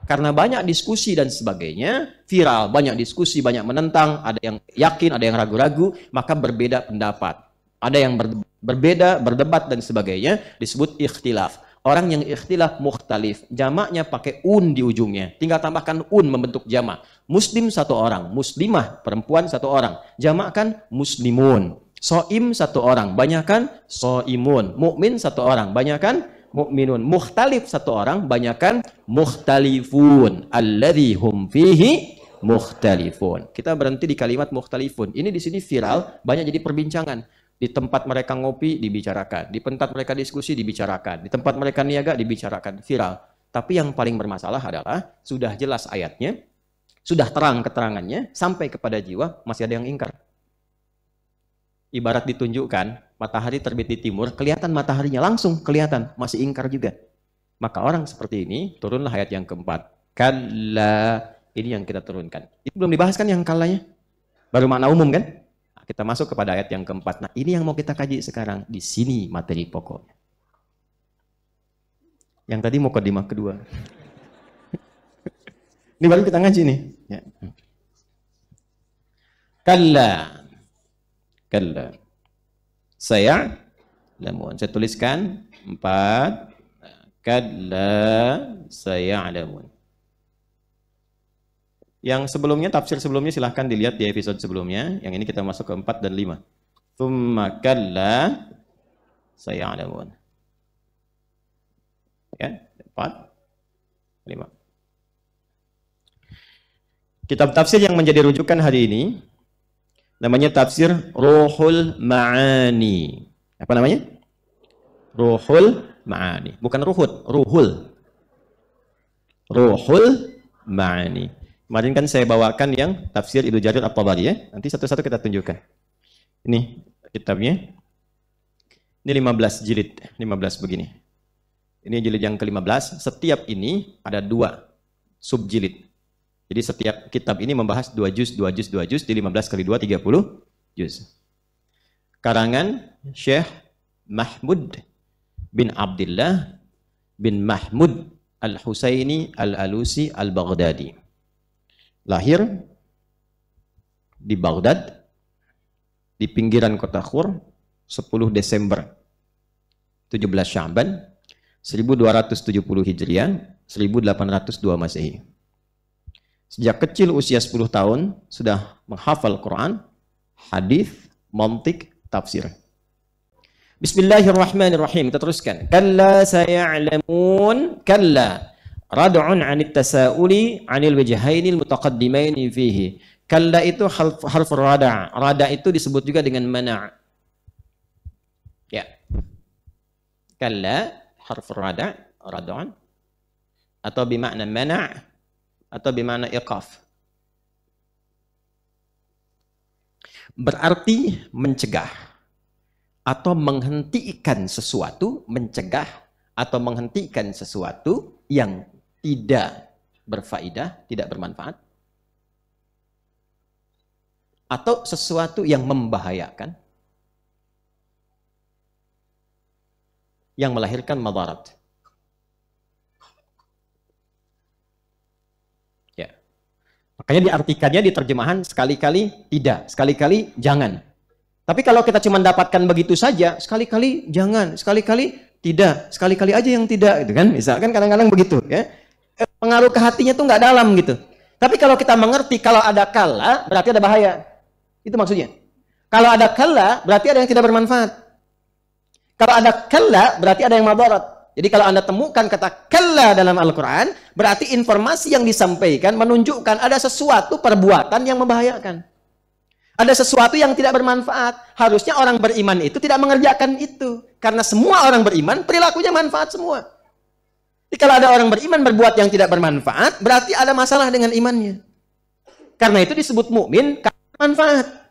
karena banyak diskusi dan sebagainya, viral, banyak diskusi, banyak menentang, ada yang yakin, ada yang ragu-ragu, maka berbeda pendapat. Ada yang berbeda, berdebat dan sebagainya, disebut ikhtilaf. Orang yang ikhtilaf mukhtalif, jamaknya pakai un di ujungnya. Tinggal tambahkan un membentuk jamak. Muslim satu orang, muslimah perempuan satu orang. Jamakkan muslimun. Soim satu orang, banyakkan soimun. Mukmin satu orang, banyakkan mukminun. Mukhtalif satu orang, banyakkan mukhtalifun. Alladzi hum fihi mukhtalifun. Kita berhenti di kalimat mukhtalifun. Ini di sini viral, banyak jadi perbincangan. Di tempat mereka ngopi dibicarakan, di tempat mereka diskusi dibicarakan, di tempat mereka niaga dibicarakan, viral. Tapi yang paling bermasalah adalah sudah jelas ayatnya, sudah terang keterangannya, sampai kepada jiwa masih ada yang ingkar. Ibarat ditunjukkan matahari terbit di timur, kelihatan mataharinya langsung kelihatan, masih ingkar juga. Maka orang seperti ini turunlah ayat yang keempat. Kalla, ini yang kita turunkan. Itu belum dibahas kan yang kallanya? Baru makna umum kan? Kita masuk kepada ayat yang keempat. Nah, ini yang mau kita kaji sekarang. Di sini materi pokoknya. Yang tadi mau mukadimah kedua. Ini baru kita ngaji nih. Ya. Kalla. Kalla. Saya tuliskan 4. Kalla saya'lamun. Yang sebelumnya, tafsir sebelumnya silahkan dilihat di episode sebelumnya. Yang ini kita masuk ke 4 dan 5. Tsumma kalla saya'lamun. Ya, 4, 5. Kitab tafsir yang menjadi rujukan hari ini namanya tafsir Ruhul Ma'ani. Apa namanya? Ruhul Ma'ani. Bukan ruhut, ruhul. Ruhul Ma'ani. Kemarin kan saya bawakan yang tafsir Ibnu Jarir At-Tabari ya. Nanti satu-satu kita tunjukkan. Ini kitabnya. Ini 15 jilid, 15 begini. Ini jilid yang ke-15. Setiap ini ada 2 subjilid. Jadi setiap kitab ini membahas 2 juz, 2 juz, 2 juz. Di 15 kali 2, 30 juz. Karangan Syekh Mahmud bin Abdullah bin Mahmud Al-Husaini Al-Alusi Al-Baghdadi. Lahir di Baghdad, di pinggiran kota Khur, 10 Desember 17 Sya'ban 1270 Hijriah, 1802 Masehi. Sejak kecil usia 10 tahun sudah menghafal Quran, hadis, mantik, tafsir. Bismillahirrahmanirrahim. Kita teruskan. Kalla saya'lamun. Kalla rad'un 'anit tasa'uli 'anil wajhainil mutaqaddimaini fihi. Kalla itu harf rada'. Rada' itu disebut juga dengan mana'. Ya. Kalla harf rada', rad'un, atau bimakna mana', atau bimakna iqaf. Berarti mencegah atau menghentikan sesuatu, mencegah atau menghentikan sesuatu yang tidak berfaedah, tidak bermanfaat, atau sesuatu yang membahayakan, yang melahirkan madarat. Ya. Makanya diartikannya di terjemahan sekali-kali tidak, sekali-kali jangan. Tapi kalau kita cuma dapatkan begitu saja, sekali-kali jangan, sekali-kali tidak, sekali-kali aja yang tidak, gitu kan? Misalkan kadang-kadang begitu, ya. Pengaruh ke hatinya tuh nggak dalam gitu. Tapi kalau kita mengerti kalau ada kala berarti ada bahaya. Itu maksudnya. Kalau ada kala berarti ada yang tidak bermanfaat. Kalau ada kala berarti ada yang madarat. Jadi kalau Anda temukan kata kala dalam Al-Quran, berarti informasi yang disampaikan menunjukkan ada sesuatu perbuatan yang membahayakan. Ada sesuatu yang tidak bermanfaat. Harusnya orang beriman itu tidak mengerjakan itu. Karena semua orang beriman perilakunya manfaat semua. Jadi kalau ada orang beriman berbuat yang tidak bermanfaat, berarti ada masalah dengan imannya. Karena itu disebut mukmin karena manfaat.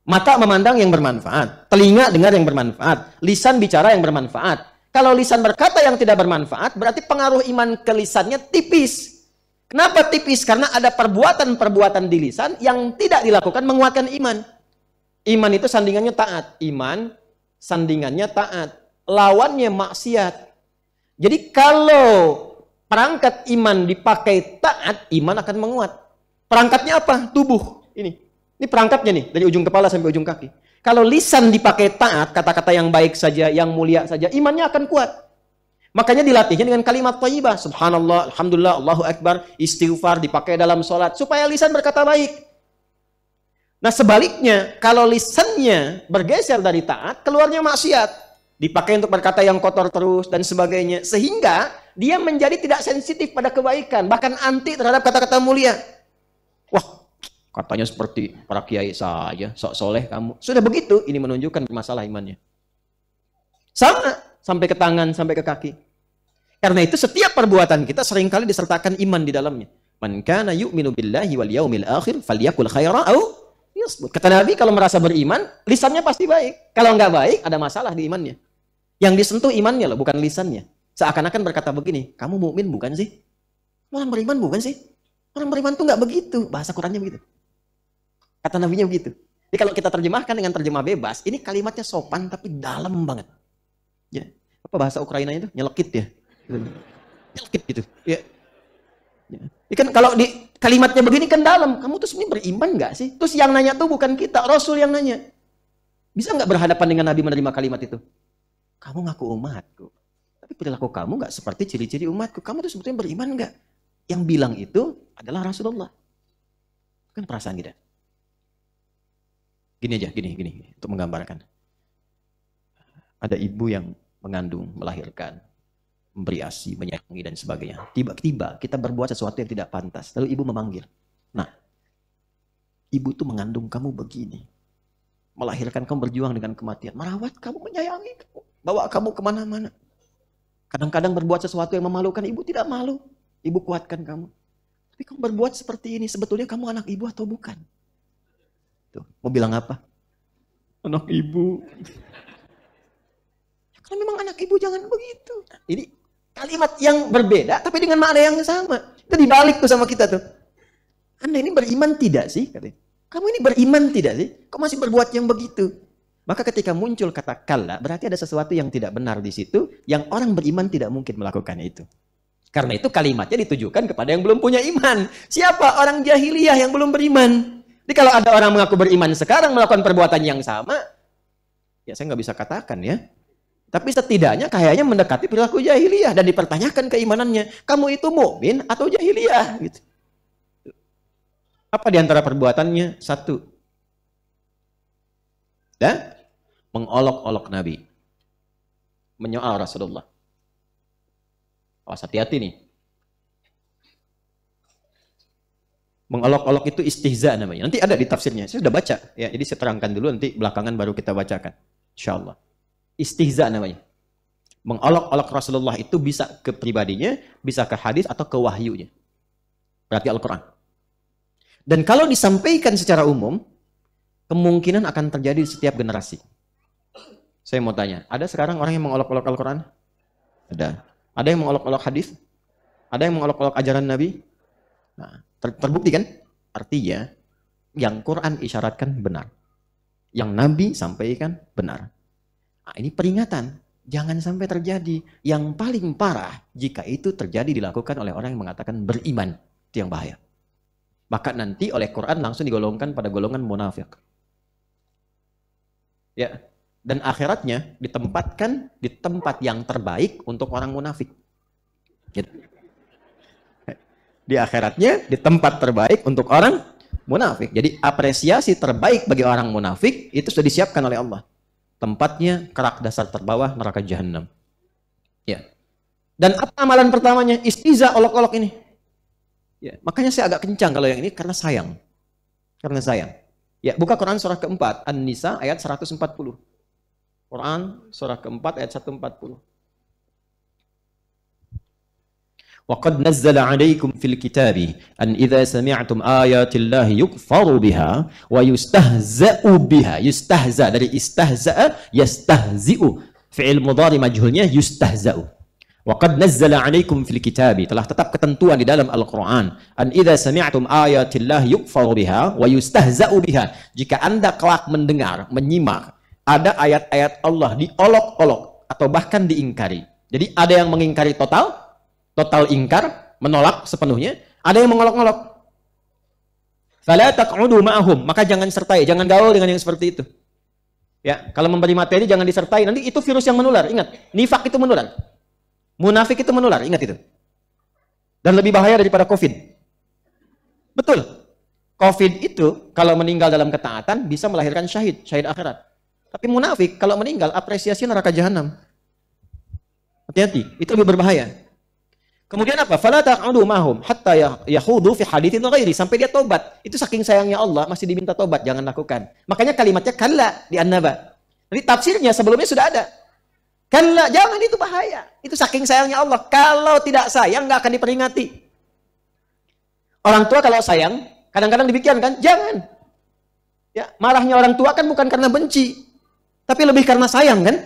Mata memandang yang bermanfaat, telinga dengar yang bermanfaat, lisan bicara yang bermanfaat. Kalau lisan berkata yang tidak bermanfaat, berarti pengaruh iman ke lisannya tipis. Kenapa tipis? Karena ada perbuatan-perbuatan di lisan yang tidak dilakukan menguatkan iman. Iman itu sandingannya taat. Iman sandingannya taat. Lawannya maksiat. Jadi kalau perangkat iman dipakai taat, iman akan menguat. Perangkatnya apa? Tubuh. Ini perangkatnya nih, dari ujung kepala sampai ujung kaki. Kalau lisan dipakai taat, kata-kata yang baik saja, yang mulia saja, imannya akan kuat. Makanya dilatihnya dengan kalimat thayyibah, subhanallah, alhamdulillah, Allahu akbar, istighfar dipakai dalam sholat supaya lisan berkata baik. Nah sebaliknya, kalau lisannya bergeser dari taat, keluarnya maksiat, dipakai untuk berkata yang kotor terus dan sebagainya, sehingga dia menjadi tidak sensitif pada kebaikan, bahkan anti terhadap kata-kata mulia. Wah, katanya seperti para kiai saja, sok soleh kamu. Sudah begitu, ini menunjukkan masalah imannya. Sama, sampai ke tangan, sampai ke kaki. Karena itu setiap perbuatan kita seringkali disertakan iman di dalamnya. Man kana yu'minu billahi wal yaumil akhir falyakul khaira au yasmut. Kata Nabi, kalau merasa beriman, lisannya pasti baik. Kalau nggak baik, ada masalah di imannya. Yang disentuh imannya loh, bukan lisannya. Seakan-akan berkata begini, kamu mukmin bukan sih? Orang beriman bukan sih? Orang beriman tuh nggak begitu. Bahasa Qurannya begitu. Kata Nabinya begitu. Jadi kalau kita terjemahkan dengan terjemah bebas, ini kalimatnya sopan tapi dalam banget. Ya. Apa bahasa Ukraina itu? Nyelekit ya. Nyelekit gitu. Ya. Ya. Ini kan kalau di kalimatnya begini kan dalam. Kamu tuh sebenarnya beriman nggak sih? Terus yang nanya tuh bukan kita, Rasul yang nanya. Bisa nggak berhadapan dengan Nabi menerima kalimat itu? Kamu ngaku umatku, tapi perilaku kamu nggak seperti ciri-ciri umatku. Kamu tuh sebetulnya beriman nggak? Yang bilang itu adalah Rasulullah. Kan perasaan kita. Gini aja, gini, untuk menggambarkan. Ada ibu yang mengandung, melahirkan, memberi ASI, menyayangi dan sebagainya. Tiba-tiba kita berbuat sesuatu yang tidak pantas. Lalu ibu memanggil. Nah, ibu tuh mengandung kamu begini. Melahirkan kamu, berjuang dengan kematian. Merawat kamu, menyayangi kamu. Bawa kamu kemana-mana. Kadang-kadang berbuat sesuatu yang memalukan. Ibu tidak malu. Ibu kuatkan kamu. Tapi kamu berbuat seperti ini. Sebetulnya kamu anak ibu atau bukan? Tuh, mau bilang apa? Anak ibu. Kalau memang anak ibu jangan begitu. Ini kalimat yang berbeda tapi dengan makna yang sama. Itu dibalik tuh sama kita tuh. Anda ini beriman tidak sih? Katanya. Kamu ini beriman tidak sih? Kok masih berbuat yang begitu? Maka ketika muncul kata kalla, berarti ada sesuatu yang tidak benar di situ, yang orang beriman tidak mungkin melakukannya itu. Karena itu kalimatnya ditujukan kepada yang belum punya iman. Siapa? Orang jahiliyah yang belum beriman. Jadi kalau ada orang mengaku beriman sekarang melakukan perbuatan yang sama, ya saya nggak bisa katakan ya. Tapi setidaknya kayaknya mendekati perilaku jahiliyah dan dipertanyakan keimanannya. Kamu itu mukmin atau jahiliyah? Gitu. Apa di antara perbuatannya? Satu, dan mengolok-olok Nabi, menyoal Rasulullah. Awas, hati-hati nih. Mengolok-olok itu istihza namanya. Nanti ada di tafsirnya. Saya sudah baca. Ya, jadi saya terangkan dulu, nanti belakangan baru kita bacakan. InsyaAllah. Istihza namanya. Mengolok-olok Rasulullah itu bisa ke pribadinya, bisa ke hadis atau ke wahyunya. Berarti Al-Quran. Dan kalau disampaikan secara umum, kemungkinan akan terjadi di setiap generasi. Saya mau tanya, ada sekarang orang yang mengolok-olok Al-Quran? Ada. Ada yang mengolok-olok hadis? Ada yang mengolok-olok ajaran Nabi? Nah, terbukti kan? Artinya, yang Quran isyaratkan benar. Yang Nabi sampaikan benar. Nah, ini peringatan. Jangan sampai terjadi. Yang paling parah, jika itu terjadi dilakukan oleh orang yang mengatakan beriman. Itu yang bahaya. Maka nanti oleh Quran langsung digolongkan pada golongan munafik. Ya. Dan akhiratnya ditempatkan di tempat yang terbaik untuk orang munafik. Gitu. Di akhiratnya di tempat terbaik untuk orang munafik. Jadi apresiasi terbaik bagi orang munafik itu sudah disiapkan oleh Allah. Tempatnya kerak dasar terbawah neraka jahanam. Ya. Dan apa amalan pertamanya? Istiza, olok-olok ini. Ya, makanya saya agak kencang kalau yang ini karena sayang. Karena sayang. Ya, buka Quran surah keempat, An-Nisa ayat 140. Quran surah keempat ayat 140. وَقَدْ نَزَّلَ عَلَيْكُمْ فِي الْكِتَابِ أَنْ إِذَا سَمِعْتُمْ آيَاتِ اللَّهِ يُكْفَرُ بِهَا وَيُسْتَهْزَأُ بِهَا. Yustahza dari istahza'a yastahzi'u. Fi'il mudhari majhulnya yustahza'u. وَقَدْ نَزَّلَ عَلَيْكُمْ فِي الْكِتَابِ. Telah tetap ketentuan di dalam Al-Quran. أَنْ إِذَا سَمِعْتُمْ آيَاتِ اللَّهِ يُكْفَرُ بِهَا وَيُسْتَهْزَأُ بِهَا. Jika Anda kelak mendengar, menyimak ada ayat-ayat Allah diolok-olok atau bahkan diingkari. Jadi ada yang mengingkari total ingkar, menolak sepenuhnya. Ada yang mengolok-olok. Fala taq'udu ma'ahum, maka jangan sertai, jangan gaul dengan yang seperti itu. Ya, kalau memberi materi jangan disertai, nanti itu virus yang menular. Ingat, nifak itu menular. Munafik itu menular, ingat itu. Dan lebih bahaya daripada COVID. Betul. COVID itu kalau meninggal dalam ketaatan bisa melahirkan syahid akhirat. Tapi munafik kalau meninggal apresiasi neraka jahanam. Hati-hati, itu lebih berbahaya. Kemudian apa? Fala taq'udu mahum hatta yakhudu fi haditsin ghairi, sampai dia tobat. Itu saking sayangnya Allah masih diminta tobat, jangan lakukan. Makanya kalimatnya kalla di An-Naba. Jadi tafsirnya sebelumnya sudah ada. Kalla, jangan, itu bahaya. Itu saking sayangnya Allah. Kalau tidak sayang nggak akan diperingati. Orang tua kalau sayang kadang-kadang demikian kan? Jangan. Ya, marahnya orang tua kan bukan karena benci, tapi lebih karena sayang kan?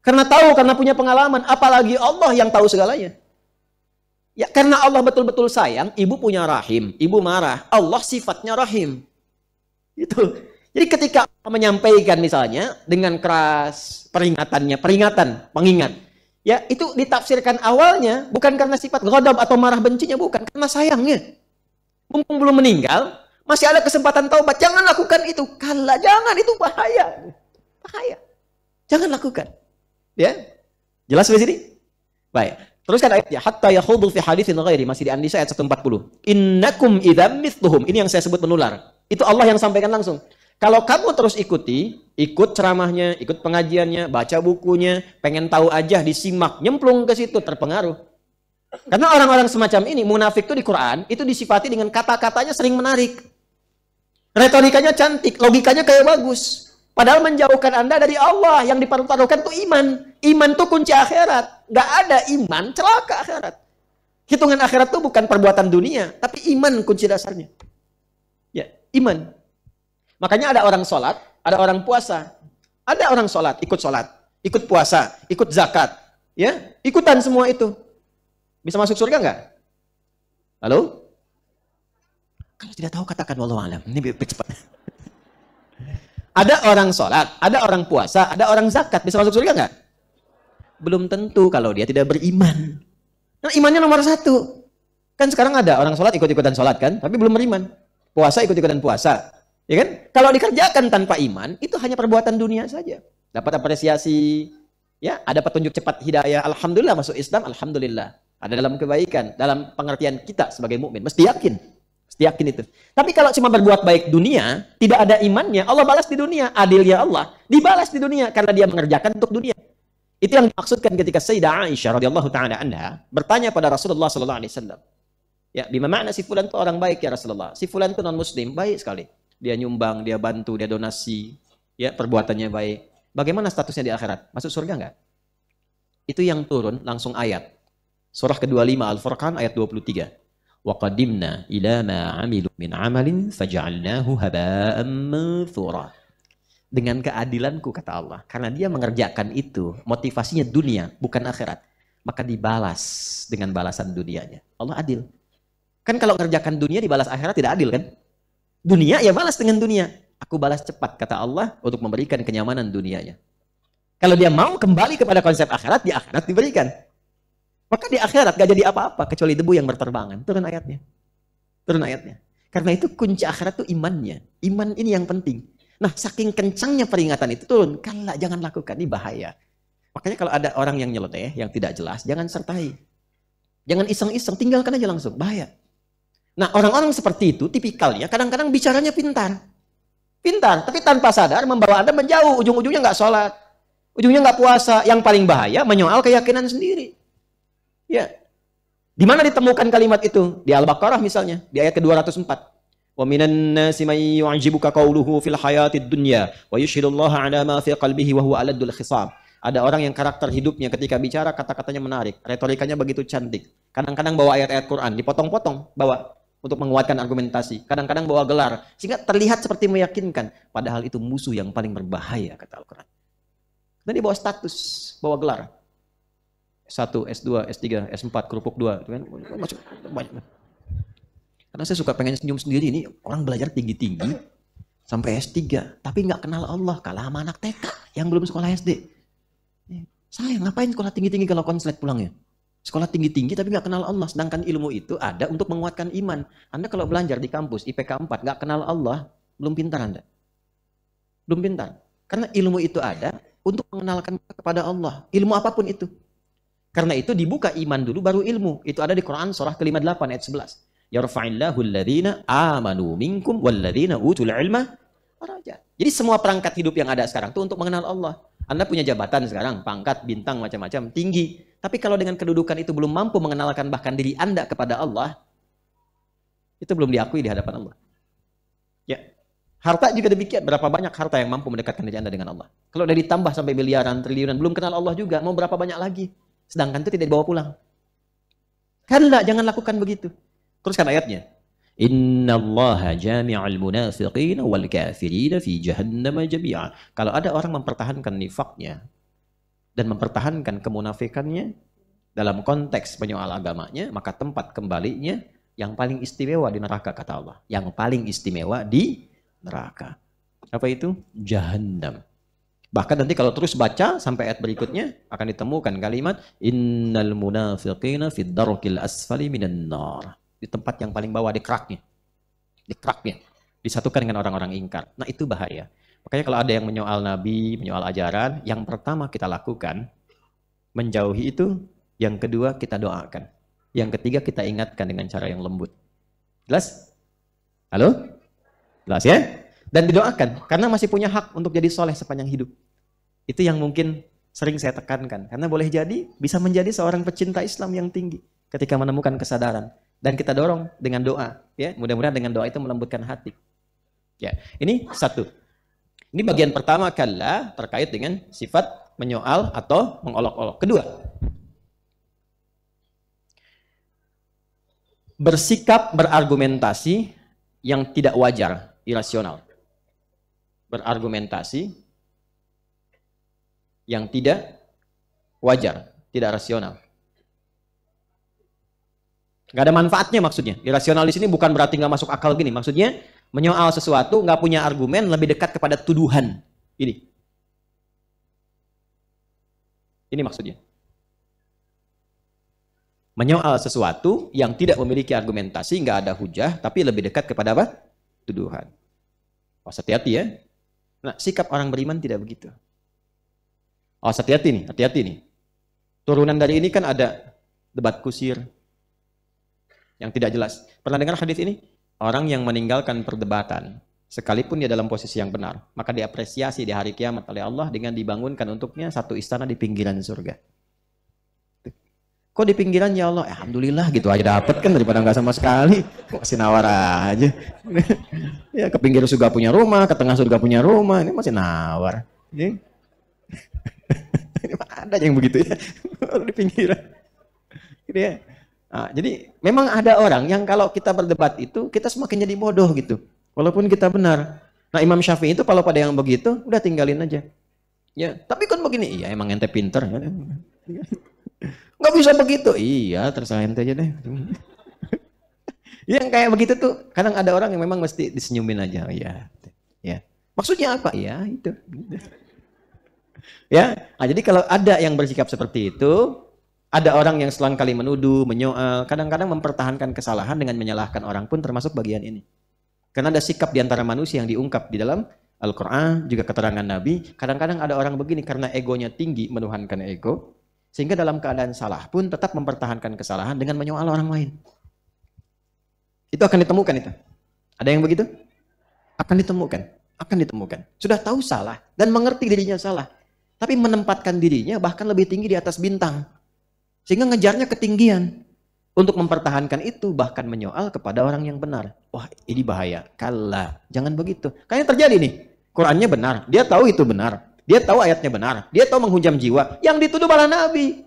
Karena tahu, karena punya pengalaman. Apalagi Allah yang tahu segalanya. Ya, karena Allah betul-betul sayang, ibu punya rahim, ibu marah, Allah sifatnya rahim. Itu. Jadi ketika menyampaikan misalnya dengan keras peringatan, pengingat, ya itu ditafsirkan awalnya bukan karena sifat ghadab atau marah bencinya, bukan, karena sayangnya. Mumpung belum meninggal, masih ada kesempatan taubat, jangan lakukan itu. Kala, jangan, itu bahaya. Bahaya. Jangan lakukan. Ya. Jelas di sini? Baik. Teruskan ayatnya, hatta yakhudu fi haditsin ghairi, masih di An-Nisa ayat 140. Innakum idzam mithluhum. Ini yang saya sebut menular. Itu Allah yang sampaikan langsung. Kalau kamu terus ikut ceramahnya, ikut pengajiannya, baca bukunya, pengen tahu aja, disimak, nyemplung ke situ, terpengaruh. Karena orang-orang semacam ini, munafik itu di Quran, itu disifati dengan kata-katanya sering menarik. Retorikanya cantik, logikanya kayak bagus. Padahal menjauhkan Anda dari Allah. Yang dipertaruhkan itu iman. Iman itu kunci akhirat. Nggak ada iman, celaka akhirat. Hitungan akhirat itu bukan perbuatan dunia, tapi iman kunci dasarnya. Ya, iman. Makanya ada orang sholat, ada orang puasa. Ada orang sholat, ikut puasa, ikut zakat. Ya, ikutan semua itu. Bisa masuk surga nggak? Halo? Kalau tidak tahu katakan wallahu a'lam. Ini lebih cepat. Ada orang sholat, ada orang puasa, ada orang zakat. Bisa masuk surga nggak? Belum tentu kalau dia tidak beriman. Nah, imannya nomor 1. Kan sekarang ada orang sholat ikut-ikutan sholat kan, tapi belum beriman. Puasa ikut-ikutan puasa. Ya kan? Kalau dikerjakan tanpa iman, itu hanya perbuatan dunia saja. Dapat apresiasi, ya, ada petunjuk cepat hidayah. Alhamdulillah masuk Islam, alhamdulillah. Ada dalam kebaikan, dalam pengertian kita sebagai mukmin. Mesti yakin. Mesti yakin itu. Tapi kalau cuma berbuat baik dunia, tidak ada imannya, Allah balas di dunia. Adilnya Allah dibalas di dunia karena dia mengerjakan untuk dunia. Itu yang dimaksudkan ketika Sayyidah Aisyah radhiyallahu taala anha bertanya pada Rasulullah sallallahu alaihi wasallam. Ya, bima makna si fulan itu orang baik ya Rasulullah? Si fulan itu non muslim, baik sekali. Dia nyumbang, dia bantu, dia donasi, ya, perbuatannya baik. Bagaimana statusnya di akhirat? Masuk surga enggak? Itu yang turun langsung ayat. Surah ke-25 Al-Furqan ayat 23. Wa qadimna ila ma 'amilu min 'amalin faj'alnahu haba'an manthura. Dengan keadilanku, kata Allah, karena dia mengerjakan itu, motivasinya dunia bukan akhirat, maka dibalas dengan balasan dunianya. Allah adil. Kan kalau mengerjakan dunia dibalas akhirat tidak adil kan? Dunia ya balas dengan dunia. Aku balas cepat, kata Allah, untuk memberikan kenyamanan dunianya. Kalau dia mau kembali kepada konsep akhirat, di akhirat diberikan. Maka di akhirat gak jadi apa-apa kecuali debu yang berterbangan. Turun ayatnya. Turun ayatnya. Karena itu kunci akhirat itu imannya. Iman ini yang penting. Nah, saking kencangnya peringatan itu turun. Kala, jangan lakukan, ini bahaya. Makanya kalau ada orang yang nyeleneh, yang tidak jelas, jangan sertai. Jangan iseng-iseng, tinggalkan aja langsung. Bahaya. Nah, orang-orang seperti itu tipikalnya kadang-kadang bicaranya pintar. Pintar, tapi tanpa sadar membawa Anda menjauh. Ujung-ujungnya nggak sholat. Ujungnya nggak puasa. Yang paling bahaya menyoal keyakinan sendiri. Ya. Di mana ditemukan kalimat itu? Di Al-Baqarah misalnya, di ayat ke-204. Wa minan nasi may yu'jibuka qawluhu fil hayatid dunya wa yushhidullaha 'ala ma fi qalbihi wa huwa aladul khisam. Ada orang yang karakter hidupnya ketika bicara kata-katanya menarik, retorikanya begitu cantik. Kadang-kadang bawa ayat-ayat Quran, dipotong-potong, bawa untuk menguatkan argumentasi. Kadang-kadang bawa gelar, sehingga terlihat seperti meyakinkan. Padahal itu musuh yang paling berbahaya, kata Al-Quran. Dan dia bawa status, bawa gelar. S1, S2, S3, S4, kerupuk 2. Itu kan banyak. Karena saya suka pengen senyum sendiri. Ini orang belajar tinggi-tinggi sampai S3. Tapi nggak kenal Allah. Kalah sama anak TK yang belum sekolah SD. Saya ngapain sekolah tinggi-tinggi kalau konslet pulangnya? Sekolah tinggi-tinggi tapi nggak kenal Allah. Sedangkan ilmu itu ada untuk menguatkan iman. Anda kalau belajar di kampus IPK 4 nggak kenal Allah, belum pintar Anda. Belum pintar. Karena ilmu itu ada untuk mengenalkan kepada Allah. Ilmu apapun itu. Karena itu dibuka iman dulu baru ilmu. Itu ada di Quran surah ke-58 ayat 11. Yarfa'illahu alladhina amanu minkum walladhina utul ilma daraja. Jadi semua perangkat hidup yang ada sekarang itu untuk mengenal Allah. Anda punya jabatan sekarang, pangkat, bintang, macam-macam, tinggi. Tapi kalau dengan kedudukan itu belum mampu mengenalkan bahkan diri Anda kepada Allah, itu belum diakui di hadapan Allah. Ya. Harta juga demikian. Berapa banyak harta yang mampu mendekatkan diri Anda dengan Allah? Kalau udah ditambah sampai miliaran, triliunan, belum kenal Allah juga, mau berapa banyak lagi? Sedangkan itu tidak dibawa pulang. Karena jangan lakukan begitu. Teruskan ayatnya. Innallaha jami'al munafiqina wal kafirina fi jahannam jami'a. Kalau ada orang mempertahankan nifaknya dan mempertahankan kemunafikannya dalam konteks penyoal agamanya, maka tempat kembalinya yang paling istimewa di neraka, kata Allah. Yang paling istimewa di neraka. Apa itu? Jahannam. Bahkan nanti kalau terus baca sampai ayat berikutnya akan ditemukan kalimat innal munafiqina fid darkil asfali minan nar. Di tempat yang paling bawah, di keraknya. Disatukan dengan orang-orang ingkar. Nah, itu bahaya. Makanya kalau ada yang menyoal Nabi, menyoal ajaran, yang pertama kita lakukan menjauhi itu, yang kedua kita doakan. Yang ketiga kita ingatkan dengan cara yang lembut. Jelas? Halo? Jelas ya? Dan didoakan, karena masih punya hak untuk jadi soleh sepanjang hidup. Itu yang mungkin sering saya tekankan. Karena boleh jadi bisa menjadi seorang pecinta Islam yang tinggi ketika menemukan kesadaran. Dan kita dorong dengan doa. Ya, mudah-mudahan dengan doa itu melembutkan hati. Ya, ini satu. Ini bagian pertama kala terkait dengan sifat menyoal atau mengolok-olok. Kedua, bersikap berargumentasi yang tidak wajar, irasional. Berargumentasi yang tidak wajar, tidak rasional. Nggak ada manfaatnya maksudnya. Irasional di sini bukan berarti nggak masuk akal gini. Maksudnya menyoal sesuatu nggak punya argumen, lebih dekat kepada tuduhan. Ini maksudnya. Menyoal sesuatu yang tidak memiliki argumentasi, nggak ada hujah, tapi lebih dekat kepada apa? Tuduhan. Awas hati-hati ya. Nah, sikap orang beriman tidak begitu. Awas hati-hati nih. Turunan dari ini kan ada debat kusir yang tidak jelas. Pernah dengar hadis ini? Orang yang meninggalkan perdebatan, sekalipun dia dalam posisi yang benar, maka diapresiasi di hari kiamat oleh Allah dengan dibangunkan untuknya satu istana di pinggiran surga. Kok di pinggiran ya Allah? Alhamdulillah gitu aja dapat kan daripada nggak sama sekali. Kok masih nawar aja. Ya ke pinggir surga punya rumah, ke tengah surga punya rumah, ini masih nawar. Ini ada yang begitu ya. Di pinggiran. Gitu ya. Nah, jadi memang ada orang yang kalau kita berdebat itu kita semakin jadi bodoh gitu. Walaupun kita benar. Nah, Imam Syafi'i itu kalau pada yang begitu udah tinggalin aja. Ya, tapi kan begini, iya emang ente pinter. Nggak bisa begitu. Iya, terserah ente aja deh. Yang kayak begitu tuh kadang ada orang yang memang mesti disenyumin aja. Iya. Ya. Maksudnya apa? Ya, itu. Ya. Nah, jadi kalau ada yang bersikap seperti itu, ada orang yang selang kali menuduh, menyoal, kadang-kadang mempertahankan kesalahan dengan menyalahkan orang pun termasuk bagian ini. Karena ada sikap di antara manusia yang diungkap di dalam Al-Quran, juga keterangan Nabi. Kadang-kadang ada orang begini karena egonya tinggi, menuhankan ego, sehingga dalam keadaan salah pun tetap mempertahankan kesalahan dengan menyoal orang lain. Itu akan ditemukan itu. Ada yang begitu? Akan ditemukan. Sudah tahu salah dan mengerti dirinya salah. Tapi menempatkan dirinya bahkan lebih tinggi di atas bintang. Sehingga ngejarnya ketinggian. Untuk mempertahankan itu bahkan menyoal kepada orang yang benar. Wah, ini bahaya. Kala, jangan begitu. Kayaknya terjadi nih. Qurannya benar, dia tahu itu benar. Dia tahu ayatnya benar. Dia tahu menghujam jiwa. Yang dituduh malah Nabi.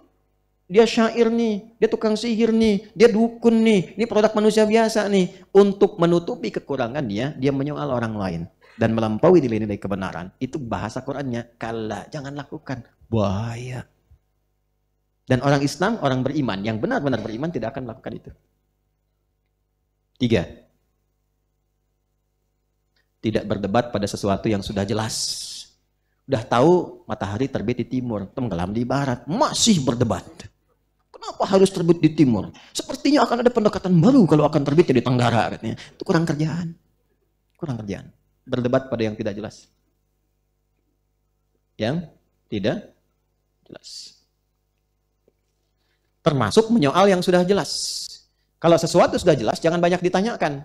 Dia syair nih, dia tukang sihir nih, dia dukun nih. Ini produk manusia biasa nih. Untuk menutupi kekurangannya, dia menyoal orang lain dan melampaui nilai-nilai kebenaran. Itu bahasa Qurannya. Kala, jangan lakukan. Bahaya. Dan orang Islam, orang beriman, yang benar-benar beriman tidak akan melakukan itu. 3. Tidak berdebat pada sesuatu yang sudah jelas. Udah tahu matahari terbit di timur, tenggelam di barat, masih berdebat. Kenapa harus terbit di timur? Sepertinya akan ada pendekatan baru kalau akan terbit di tenggara, katanya. Itu kurang kerjaan. Berdebat pada yang tidak jelas. Yang tidak jelas. Termasuk menyoal yang sudah jelas. Kalau sesuatu sudah jelas, jangan banyak ditanyakan.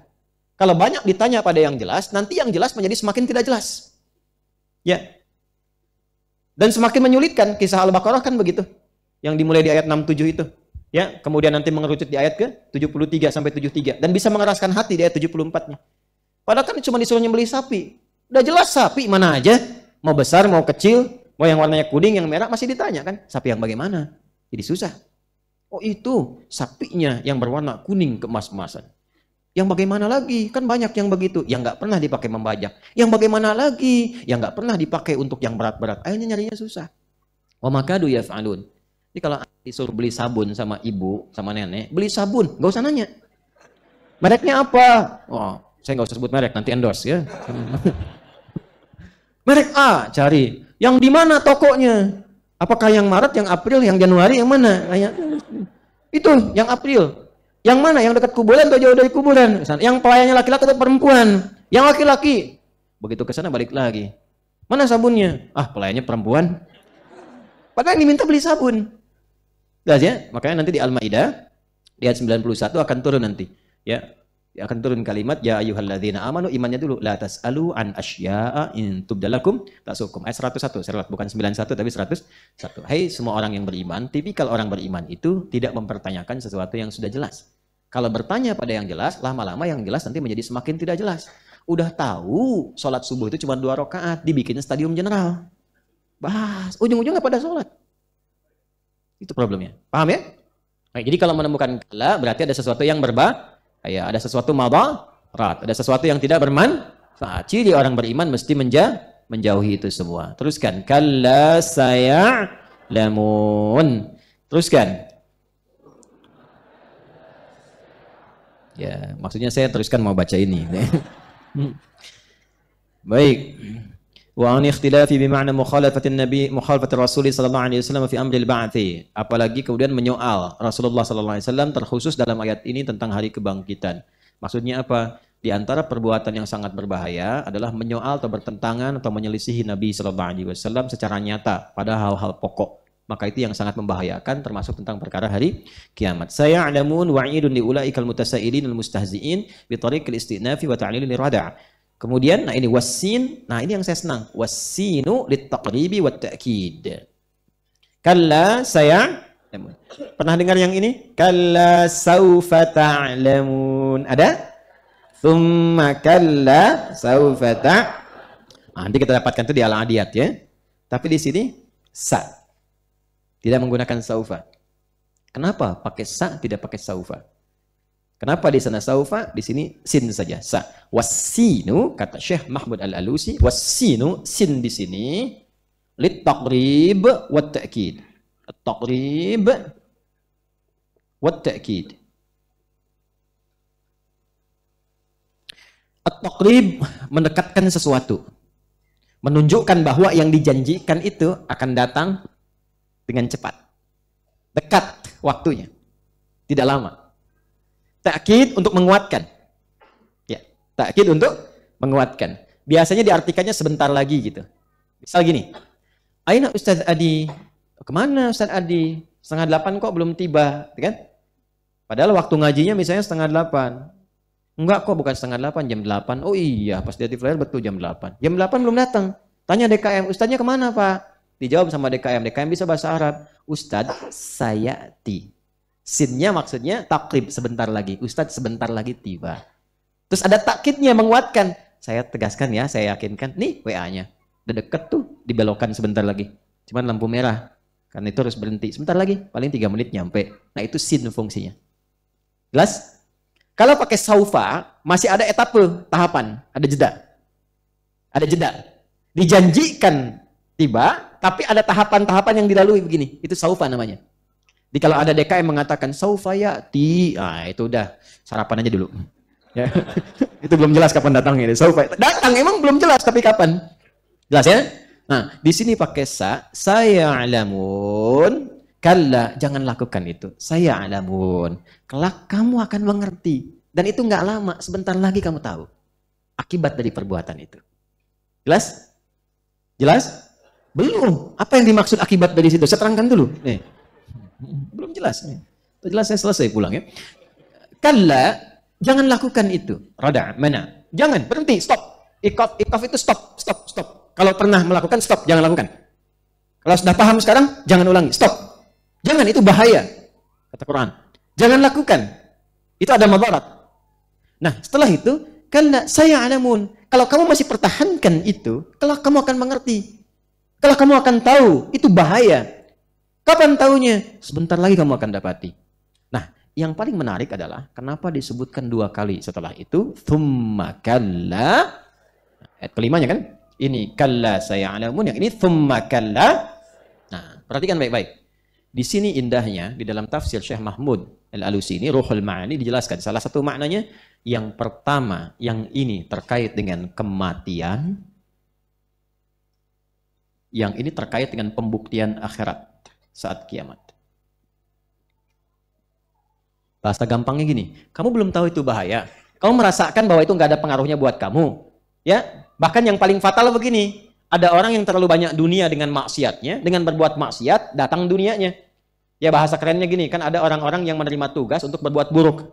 Kalau banyak ditanya pada yang jelas, nanti yang jelas menjadi semakin tidak jelas. Ya. Dan semakin menyulitkan. Kisah Al-Baqarah kan begitu. Yang dimulai di ayat 67 itu. Ya, kemudian nanti mengerucut di ayat ke 73 sampai 73. Dan bisa mengeraskan hati di ayat 74-nya. Padahal kan cuma disuruh nyembelih sapi. Udah jelas sapi mana aja. Mau besar, mau kecil, mau yang warnanya kuning, yang merah, masih ditanya kan. Sapi yang bagaimana? Jadi susah. Oh itu sapinya yang berwarna kuning keemas-emasan. Yang bagaimana lagi? Kan banyak yang begitu. Yang nggak pernah dipakai membajak. Yang bagaimana lagi? Yang nggak pernah dipakai untuk yang berat-berat. Akhirnya nyarinya susah. Wa makadu yaf'alun. Jadi kalau disuruh beli sabun sama ibu, sama nenek, beli sabun. Nggak usah nanya. Mereknya apa? Oh, saya nggak usah sebut merek, nanti endorse ya. Merek A, cari. Yang di mana tokonya? Apakah yang Maret, yang April, yang Januari, yang mana? Itu, yang April. Yang mana? Yang dekat kuburan atau jauh dari kuburan? Yang pelayannya laki-laki atau perempuan? Yang laki-laki. Begitu ke sana balik lagi. Mana sabunnya? Ah, pelayannya perempuan. Padahal yang diminta beli sabun. Jelas ya? Makanya nanti di Al-Maidah, di ayat 91 akan turun nanti. Ya, akan turun kalimat ya ayyuhalladzina amanu, imannya dulu la tasalu an asya'a in tubdalakum tasukum. Ayat 101, serat bukan 91 tapi 101. Hai semua orang yang beriman, tipikal orang beriman itu tidak mempertanyakan sesuatu yang sudah jelas. Kalau bertanya pada yang jelas, lama-lama yang jelas nanti menjadi semakin tidak jelas. Udah tahu sholat subuh itu cuma 2 rakaat, dibikin stadium general. Bahas, ujung-ujungnya pada sholat. Itu problemnya. Paham ya? Baik, jadi kalau menemukan kala berarti ada sesuatu yang ya, ada sesuatu madarat, ada sesuatu yang tidak bermanfaat. Ciri orang beriman mesti menjauhi itu semua. Teruskan. Kalla saya'lamun. Teruskan. Ya, maksudnya saya teruskan mau baca ini. Baik. Wa an ikhtilafi bi ma'na mukhalafatin nabi mukhalafatir rasul sallallahu alaihi wasallam fi amril ba'thi. Apalagi kemudian menyoal Rasulullah sallallahu alaihi wasallam terkhusus dalam ayat ini tentang hari kebangkitan. Maksudnya apa? Di antara perbuatan yang sangat berbahaya adalah menyoal atau bertentangan atau menyelisihi Nabi sallallahu alaihi wasallam secara nyata pada hal-hal pokok. Maka itu yang sangat membahayakan, termasuk tentang perkara hari kiamat. Saya'lamun wa'idun li ulaikal mutasailin al mustahzi'in bi tariqil istinafi wa ta'lilil irada'. Kemudian, nah ini wassin, nah ini yang saya senang. Wassinu littaqribi wat ta'kid. Kalla pernah dengar yang ini? Kalla saufa ta'lamun. Ada? Tsumma kalla saufa nanti kita dapatkan itu di Al-Adiyat ya. Tapi di sini sa. Tidak menggunakan saufa. Kenapa pakai sa tidak pakai saufa? Kenapa di sana saufa, di sini sin saja, sa. Wassinu, kata Syekh Mahmud Al-Alusi, wassinu, sin di sini, lit-taqrib wat-ta'kid. At-taqrib wat-ta'kid. At-taqrib mendekatkan sesuatu. Menunjukkan bahwa yang dijanjikan itu akan datang dengan cepat. Dekat waktunya. Tidak lama. Ta'kid untuk menguatkan. Ya, ta'kid untuk menguatkan. Biasanya diartikannya sebentar lagi gitu. Misal gini. Aina Ustaz Adi? Kemana Ustaz Adi? 7:30 kok belum tiba, kan? Padahal waktu ngajinya misalnya 7:30. Enggak kok, bukan 7:30, jam 8. Oh iya, pas dia di flyer betul jam 8. Jam 8 belum datang. Tanya DKM, Ustaznya kemana Pak? Dijawab sama DKM. DKM bisa bahasa Arab. Ustaz sayati. Sinnya maksudnya takrib, sebentar lagi. Ustadz sebentar lagi tiba. Terus ada takkidnya menguatkan. Saya tegaskan ya, saya yakinkan. Nih WA-nya. Udah deket tuh, dibelokkan sebentar lagi. Cuman lampu merah. Karena itu harus berhenti. Sebentar lagi, paling 3 menit nyampe. Nah itu sin fungsinya. Jelas? Kalau pakai saufa, masih ada etape, tahapan. Ada jeda. Ada jeda. Dijanjikan tiba, tapi ada tahapan-tahapan yang dilalui begini. Itu saufa namanya. Jadi kalau ada DKM mengatakan saufa ya'ti, nah itu udah sarapan aja dulu. Ya. Itu belum jelas kapan datangnya. Saufa datang emang belum jelas tapi kapan. Jelas ya? Nah, di sini pakai saya'lamun. Kalla, jangan lakukan itu. Saya'lamun. Kelak kamu akan mengerti. Dan itu nggak lama, sebentar lagi kamu tahu akibat dari perbuatan itu. Jelas? Jelas? Belum. Apa yang dimaksud akibat dari situ? Saya terangkan dulu. Nih. Belum jelas. Jelas saya selesai pulang ya. Kalla, jangan lakukan itu. Rada, mana? Jangan, berhenti, stop. Ikaf itu stop. Kalau pernah melakukan, stop, jangan lakukan. Kalau sudah paham sekarang, jangan ulangi, stop. Jangan, itu bahaya. Kata Quran. Jangan lakukan. Itu ada madarat. Nah, setelah itu, kalla saya'lamun. Kalau kamu masih pertahankan itu, kalau kamu akan mengerti. Kalau kamu akan tahu, itu bahaya. Kapan tahunya? Sebentar lagi kamu akan dapati. Nah, yang paling menarik adalah kenapa disebutkan 2 kali setelah itu thumma kalla. Ayat kelimanya kan? Ini kalla saya'lamun, yang ini thumma kalla. Nah, perhatikan baik-baik. Di sini indahnya di dalam tafsir Syekh Mahmud Al-Alusi ini Ruhul Ma'ani dijelaskan salah satu maknanya yang pertama, yang ini terkait dengan kematian. Yang ini terkait dengan pembuktian akhirat saat kiamat. Bahasa gampangnya gini, kamu belum tahu itu bahaya. Kamu merasakan bahwa itu nggak ada pengaruhnya buat kamu. Ya, bahkan yang paling fatal begini, ada orang yang terlalu banyak dunia dengan maksiatnya, dengan berbuat maksiat, datang dunianya. Ya bahasa kerennya gini, kan ada orang-orang yang menerima tugas untuk berbuat buruk.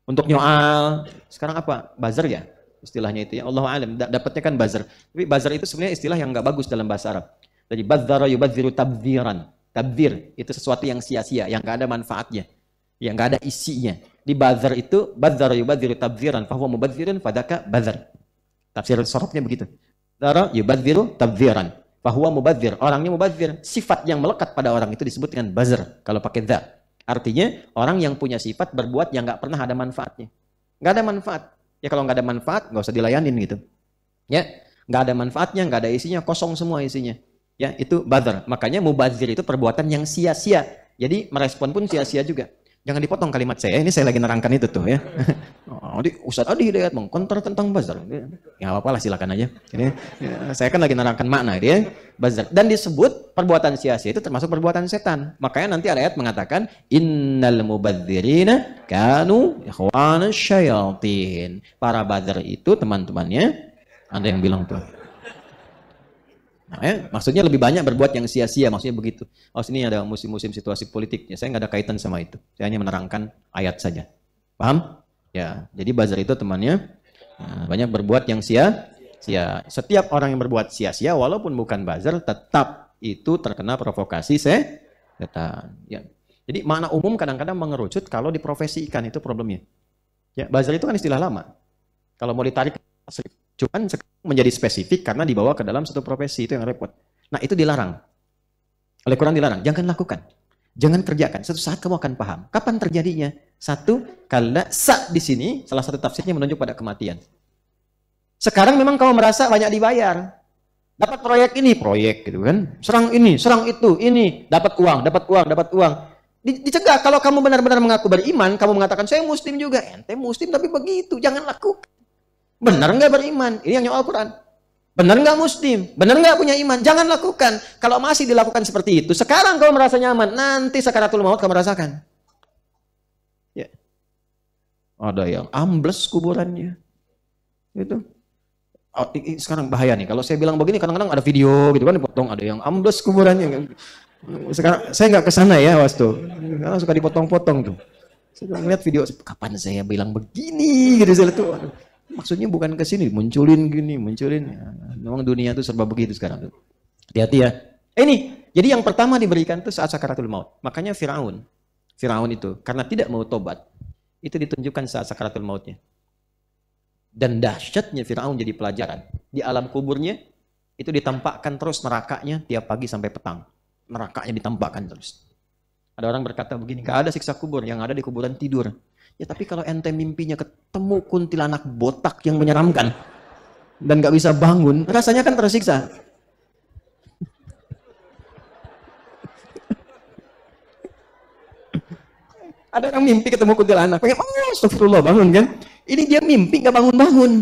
Untuk nyoal, sekarang apa? Buzzer ya? Istilahnya itu ya, Allahu a'lam, dapatnya kan buzzer. Tapi buzzer itu sebenarnya istilah yang nggak bagus dalam bahasa Arab. Jadi badzara yubadziru tabdziran. Tabdzir itu sesuatu yang sia-sia, yang nggak ada manfaatnya. Yang nggak ada isinya. Di buzzer itu badzara yubadziru tabdziran, fahuwa mubadzirun fadaka badzar. Tafsir sorofnya begitu. Badzara yubadziru tabdziran, fahuwa mubadzir. Orangnya mubadzir. Sifat yang melekat pada orang itu disebut dengan buzzer kalau pakai dza. Artinya orang yang punya sifat berbuat yang nggak pernah ada manfaatnya. Nggak ada manfaat. Ya kalau nggak ada manfaat nggak usah dilayanin gitu. Ya, nggak ada manfaatnya, nggak ada isinya, kosong semua isinya. Ya, itu badzar. Makanya mubadzir itu perbuatan yang sia-sia. Jadi merespon pun sia-sia juga. Jangan dipotong kalimat saya. Ini saya lagi nerangkan itu tuh ya. Oh, Ustaz Adi Hidayat mengkonter tentang buzzer. Ya apa-apalah silakan aja. Ini ya, saya kan lagi nerangkan makna dia buzzer. Dan disebut perbuatan sia-sia itu termasuk perbuatan setan. Makanya nanti ada ayat mengatakan innal mubadzirina kanu ikhwana syayatin. Para buzzer itu teman-temannya ada yang bilang tuh. Nah, ya, maksudnya lebih banyak berbuat yang sia-sia, maksudnya begitu. Oh, sini ada musim-musim situasi politik. Ya, saya nggak ada kaitan sama itu. Saya hanya menerangkan ayat saja. Paham? Ya, jadi buzzer itu temannya banyak berbuat yang sia-sia. Setiap orang yang berbuat sia-sia, walaupun bukan buzzer, tetap itu terkena provokasi setan. Ya. Jadi makna umum kadang-kadang mengerucut kalau diprofesikan, itu problemnya. Ya, buzzer itu kan istilah lama. Kalau mau ditarik cuman menjadi spesifik karena dibawa ke dalam satu profesi, itu yang repot. Nah, itu dilarang. Oleh Quran dilarang, jangan lakukan. Jangan kerjakan. Suatu saat kamu akan paham. Kapan terjadinya? Satu, kalla sa di sini salah satu tafsirnya menunjuk pada kematian. Sekarang memang kamu merasa banyak dibayar. Dapat proyek ini, proyek gitu kan. Serang ini, serang itu, ini, dapat uang. Dicegah kalau kamu benar-benar mengaku beriman, kamu mengatakan saya muslim juga. Ente muslim tapi begitu, jangan lakukan. Benar nggak beriman? Ini yang nyoal Quran. Benar nggak muslim? Benar nggak punya iman? Jangan lakukan. Kalau masih dilakukan seperti itu, sekarang kamu merasa nyaman, nanti sakaratul maut kamu rasakan. Ya. Ada yang ambles kuburannya. Itu. Oh, sekarang bahaya nih. Kalau saya bilang begini, kadang-kadang ada video gitu kan dipotong, ada yang ambles kuburannya. Sekarang saya nggak kesana ya, was tuh. Karena suka dipotong-potong tuh. Saya ngeliat video, kapan saya bilang begini gitu saya tuh. Maksudnya bukan ke sini, munculin. Ya, memang dunia itu serba begitu sekarang. Hati-hati ya. Ini, jadi yang pertama diberikan itu saat sakaratul maut. Makanya Firaun itu karena tidak mau tobat, itu ditunjukkan saat sakaratul mautnya. Dan dahsyatnya Firaun jadi pelajaran. Di alam kuburnya itu ditampakkan terus nerakanya tiap pagi sampai petang. Nerakanya ditampakkan terus. Ada orang berkata begini, gak ada siksa kubur, yang ada di kuburan tidur. Ya tapi kalau ente mimpinya ketemu kuntilanak botak yang menyeramkan dan gak bisa bangun, rasanya kan tersiksa. Ada orang mimpi ketemu kuntilanak, pengen, oh astagfirullah bangun kan. Ini dia mimpi gak bangun-bangun.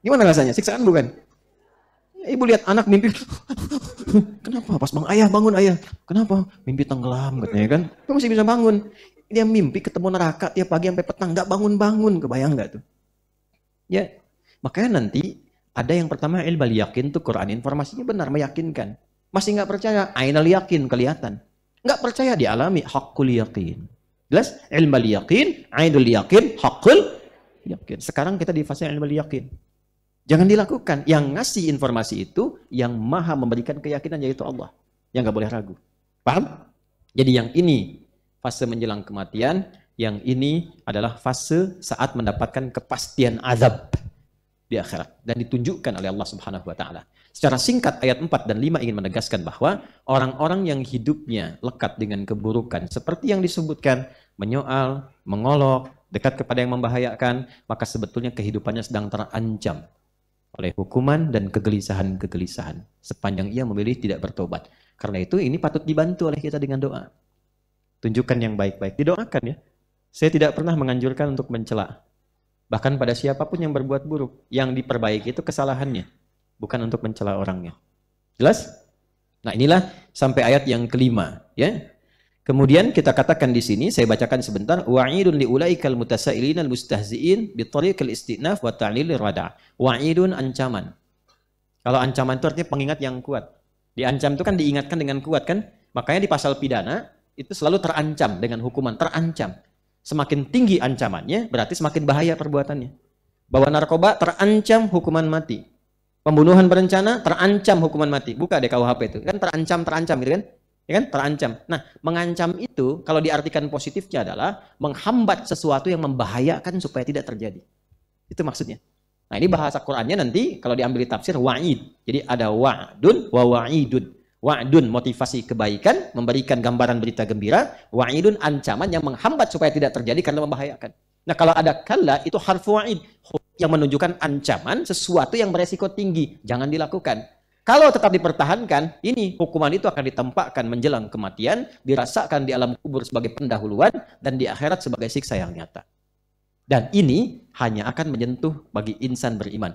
Gimana rasanya? Siksaan bukan? Ibu lihat anak mimpi, kenapa? Pas bang ayah bangun ayah, kenapa? Mimpi tenggelam katanya kan, kok masih bisa bangun? Dia mimpi ketemu neraka tiap pagi sampai petang, nggak bangun-bangun, kebayang nggak tuh? Ya, makanya nanti ada yang pertama ilbal yakin tuh Quran, informasinya benar, meyakinkan. Masih nggak percaya, ainal yakin, kelihatan. Nggak percaya, dialami hakul yakin. Jelas? Ilmal yaqin, ainul yaqin, haqqul yaqin. Sekarang kita di fase ilmal yaqin. Jangan dilakukan. Yang ngasih informasi itu yang maha memberikan keyakinan, yaitu Allah. Yang nggak boleh ragu. Paham? Jadi yang ini fase menjelang kematian, yang ini adalah fase saat mendapatkan kepastian azab di akhirat. Dan ditunjukkan oleh Allah Subhanahu wa Ta'ala. Secara singkat, ayat 4 dan 5 ingin menegaskan bahwa orang-orang yang hidupnya lekat dengan keburukan, seperti yang disebutkan, menyoal, mengolok, dekat kepada yang membahayakan, maka sebetulnya kehidupannya sedang terancam oleh hukuman dan kegelisahan-kegelisahan sepanjang ia memilih tidak bertobat. Karena itu ini patut dibantu oleh kita dengan doa. Tunjukkan yang baik-baik, didoakan ya. Saya tidak pernah menganjurkan untuk mencela. Bahkan pada siapapun yang berbuat buruk, yang diperbaiki itu kesalahannya, bukan untuk mencela orangnya. Jelas? Nah, inilah sampai ayat yang kelima, ya. Kemudian kita katakan di sini, saya bacakan sebentar, wa'idun liulaikal mutasailin almustahzi'in bitariqil istinaf wa ta'lil rada'. Wa'idun ancaman. Kalau ancaman itu artinya pengingat yang kuat. Diancam itu kan diingatkan dengan kuat kan? Makanya di pasal pidana itu selalu terancam dengan hukuman, terancam. Semakin tinggi ancamannya, berarti semakin bahaya perbuatannya. Bawa narkoba terancam hukuman mati. Pembunuhan berencana terancam hukuman mati. Buka deh KUHP itu. Kan terancam gitu kan? Ya kan? Terancam. Nah, mengancam itu kalau diartikan positifnya adalah menghambat sesuatu yang membahayakan supaya tidak terjadi. Itu maksudnya. Nah, ini bahasa Qur'annya nanti kalau diambil di tafsir wa'id. Jadi ada wa'dun wa wa'idun. Wa'dun motivasi kebaikan, memberikan gambaran berita gembira. Wa'idun ancaman yang menghambat supaya tidak terjadi karena membahayakan. Nah, kalau ada kalla itu harfu wa'id yang menunjukkan ancaman sesuatu yang beresiko tinggi, jangan dilakukan. Kalau tetap dipertahankan, ini hukuman itu akan ditempatkan menjelang kematian, dirasakan di alam kubur sebagai pendahuluan, dan di akhirat sebagai siksa yang nyata. Dan ini hanya akan menyentuh bagi insan beriman.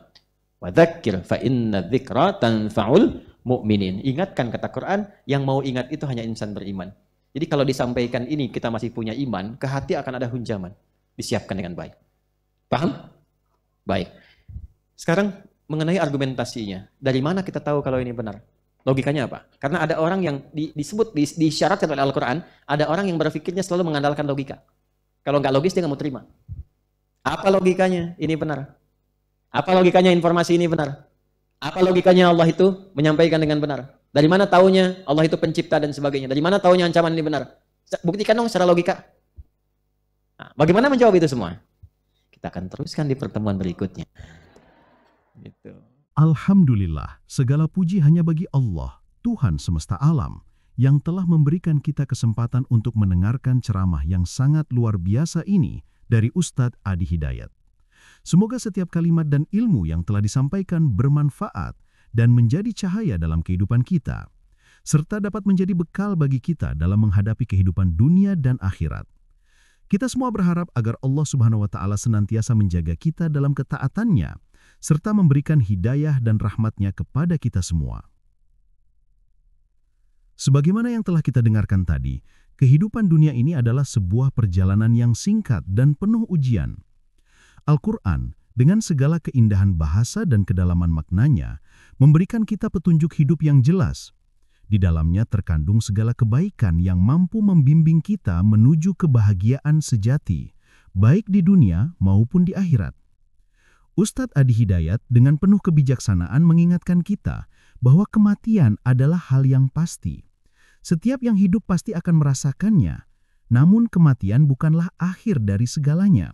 Wa dzakir fa inna dzikra tanfa'ul mu'minin. Ingatkan kata Quran, yang mau ingat itu hanya insan beriman. Jadi kalau disampaikan ini kita masih punya iman, ke hati akan ada hunjaman. Disiapkan dengan baik. Paham? Baik. Sekarang mengenai argumentasinya. Dari mana kita tahu kalau ini benar? Logikanya apa? Karena ada orang yang disyaratkan oleh Al-Quran, ada orang yang berpikirnya selalu mengandalkan logika. Kalau nggak logis dia nggak mau terima. Apa logikanya ini benar? Apa logikanya informasi ini benar? Apa logikanya Allah itu menyampaikan dengan benar? Dari mana taunya Allah itu pencipta dan sebagainya? Dari mana taunya ancaman ini benar? Buktikan dong secara logika. Nah, bagaimana menjawab itu semua? Kita akan teruskan di pertemuan berikutnya. Gitu. Alhamdulillah, segala puji hanya bagi Allah, Tuhan semesta alam, yang telah memberikan kita kesempatan untuk mendengarkan ceramah yang sangat luar biasa ini dari Ustadz Adi Hidayat. Semoga setiap kalimat dan ilmu yang telah disampaikan bermanfaat dan menjadi cahaya dalam kehidupan kita, serta dapat menjadi bekal bagi kita dalam menghadapi kehidupan dunia dan akhirat. Kita semua berharap agar Allah Subhanahu wa Ta'ala senantiasa menjaga kita dalam ketaatannya, serta memberikan hidayah dan rahmatnya kepada kita semua. Sebagaimana yang telah kita dengarkan tadi, kehidupan dunia ini adalah sebuah perjalanan yang singkat dan penuh ujian. Al-Quran, dengan segala keindahan bahasa dan kedalaman maknanya, memberikan kita petunjuk hidup yang jelas. Di dalamnya terkandung segala kebaikan yang mampu membimbing kita menuju kebahagiaan sejati, baik di dunia maupun di akhirat. Ustadz Adi Hidayat dengan penuh kebijaksanaan mengingatkan kita bahwa kematian adalah hal yang pasti. Setiap yang hidup pasti akan merasakannya, namun kematian bukanlah akhir dari segalanya.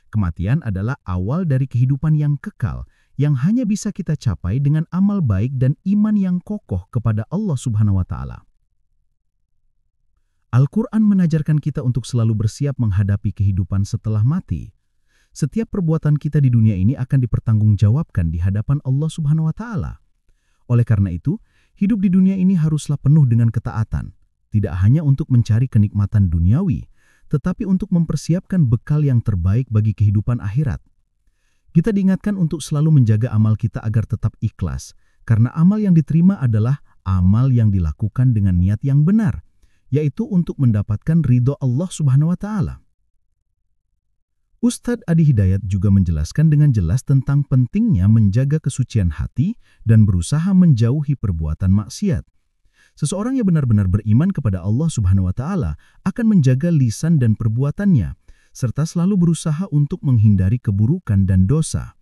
Kematian adalah awal dari kehidupan yang kekal, yang hanya bisa kita capai dengan amal baik dan iman yang kokoh kepada Allah Subhanahu wa Ta'ala. Al-Quran mengajarkan kita untuk selalu bersiap menghadapi kehidupan setelah mati. Setiap perbuatan kita di dunia ini akan dipertanggungjawabkan di hadapan Allah Subhanahu wa Ta'ala. Oleh karena itu, hidup di dunia ini haruslah penuh dengan ketaatan, tidak hanya untuk mencari kenikmatan duniawi, tetapi untuk mempersiapkan bekal yang terbaik bagi kehidupan akhirat. Kita diingatkan untuk selalu menjaga amal kita agar tetap ikhlas, karena amal yang diterima adalah amal yang dilakukan dengan niat yang benar, yaitu untuk mendapatkan ridho Allah Subhanahu wa Ta'ala. Ustadz Adi Hidayat juga menjelaskan dengan jelas tentang pentingnya menjaga kesucian hati dan berusaha menjauhi perbuatan maksiat. Seseorang yang benar-benar beriman kepada Allah Subhanahu wa Ta'ala akan menjaga lisan dan perbuatannya, serta selalu berusaha untuk menghindari keburukan dan dosa.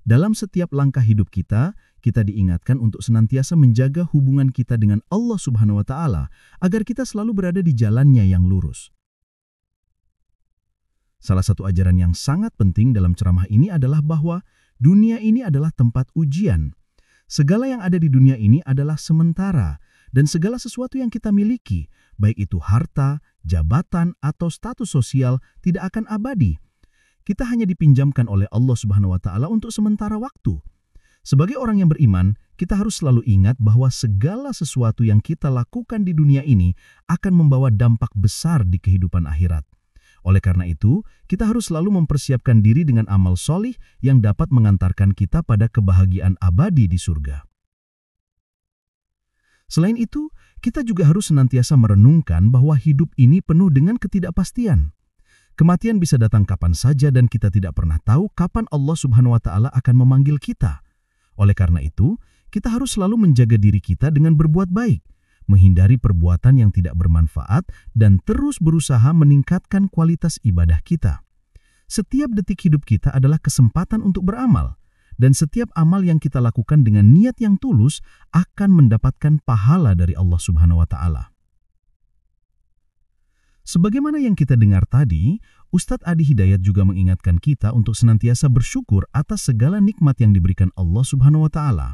Dalam setiap langkah hidup kita diingatkan untuk senantiasa menjaga hubungan kita dengan Allah Subhanahu wa Ta'ala agar kita selalu berada di jalannya yang lurus. Salah satu ajaran yang sangat penting dalam ceramah ini adalah bahwa dunia ini adalah tempat ujian. Segala yang ada di dunia ini adalah sementara, dan segala sesuatu yang kita miliki, baik itu harta, jabatan, atau status sosial, tidak akan abadi. Kita hanya dipinjamkan oleh Allah Subhanahu wa Ta'ala untuk sementara waktu. Sebagai orang yang beriman, kita harus selalu ingat bahwa segala sesuatu yang kita lakukan di dunia ini akan membawa dampak besar di kehidupan akhirat. Oleh karena itu, kita harus selalu mempersiapkan diri dengan amal solih yang dapat mengantarkan kita pada kebahagiaan abadi di surga. Selain itu, kita juga harus senantiasa merenungkan bahwa hidup ini penuh dengan ketidakpastian. Kematian bisa datang kapan saja dan kita tidak pernah tahu kapan Allah Subhanahu wa Ta'ala akan memanggil kita. Oleh karena itu, kita harus selalu menjaga diri kita dengan berbuat baik, menghindari perbuatan yang tidak bermanfaat, dan terus berusaha meningkatkan kualitas ibadah kita. Setiap detik hidup kita adalah kesempatan untuk beramal, dan setiap amal yang kita lakukan dengan niat yang tulus akan mendapatkan pahala dari Allah Subhanahu wa Ta'ala. Sebagaimana yang kita dengar tadi, Ustadz Adi Hidayat juga mengingatkan kita untuk senantiasa bersyukur atas segala nikmat yang diberikan Allah Subhanahu wa Ta'ala.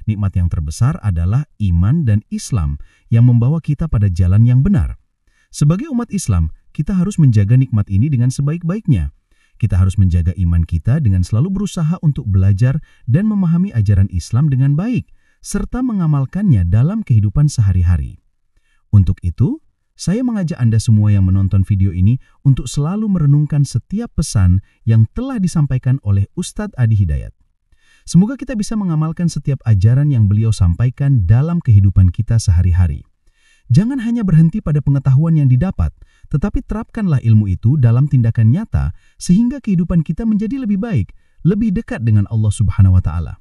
Nikmat yang terbesar adalah iman dan Islam yang membawa kita pada jalan yang benar. Sebagai umat Islam, kita harus menjaga nikmat ini dengan sebaik-baiknya. Kita harus menjaga iman kita dengan selalu berusaha untuk belajar dan memahami ajaran Islam dengan baik, serta mengamalkannya dalam kehidupan sehari-hari. Untuk itu, saya mengajak Anda semua yang menonton video ini untuk selalu merenungkan setiap pesan yang telah disampaikan oleh Ustadz Adi Hidayat. Semoga kita bisa mengamalkan setiap ajaran yang beliau sampaikan dalam kehidupan kita sehari-hari. Jangan hanya berhenti pada pengetahuan yang didapat, tetapi terapkanlah ilmu itu dalam tindakan nyata sehingga kehidupan kita menjadi lebih baik, lebih dekat dengan Allah Subhanahu wa Ta'ala.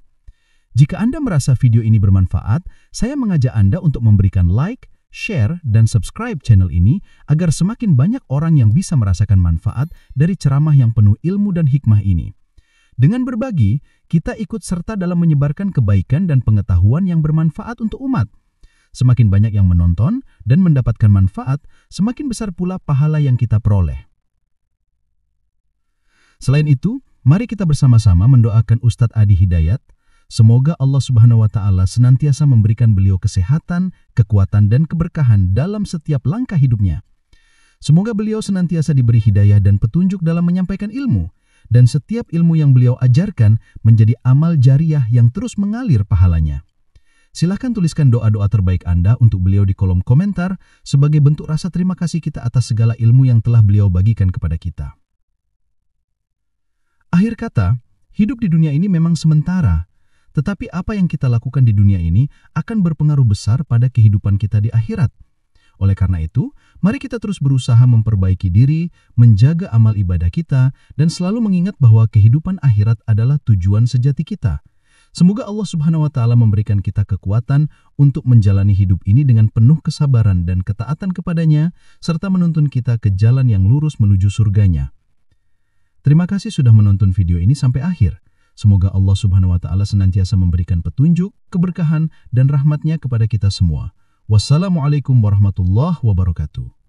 Jika Anda merasa video ini bermanfaat, saya mengajak Anda untuk memberikan like, share, dan subscribe channel ini agar semakin banyak orang yang bisa merasakan manfaat dari ceramah yang penuh ilmu dan hikmah ini. Dengan berbagi, kita ikut serta dalam menyebarkan kebaikan dan pengetahuan yang bermanfaat untuk umat. Semakin banyak yang menonton dan mendapatkan manfaat, semakin besar pula pahala yang kita peroleh. Selain itu, mari kita bersama-sama mendoakan Ustadz Adi Hidayat. Semoga Allah Subhanahu wa Ta'ala senantiasa memberikan beliau kesehatan, kekuatan, dan keberkahan dalam setiap langkah hidupnya. Semoga beliau senantiasa diberi hidayah dan petunjuk dalam menyampaikan ilmu, dan setiap ilmu yang beliau ajarkan menjadi amal jariah yang terus mengalir pahalanya. Silahkan tuliskan doa-doa terbaik Anda untuk beliau di kolom komentar sebagai bentuk rasa terima kasih kita atas segala ilmu yang telah beliau bagikan kepada kita. Akhir kata, hidup di dunia ini memang sementara, tetapi apa yang kita lakukan di dunia ini akan berpengaruh besar pada kehidupan kita di akhirat. Oleh karena itu, mari kita terus berusaha memperbaiki diri, menjaga amal ibadah kita, dan selalu mengingat bahwa kehidupan akhirat adalah tujuan sejati kita. Semoga Allah Subhanahu wa Ta'ala memberikan kita kekuatan untuk menjalani hidup ini dengan penuh kesabaran dan ketaatan kepadanya, serta menuntun kita ke jalan yang lurus menuju surganya. Terima kasih sudah menonton video ini sampai akhir. Semoga Allah Subhanahu wa Ta'ala senantiasa memberikan petunjuk, keberkahan, dan rahmatnya kepada kita semua. Wassalamualaikum warahmatullahi wabarakatuh.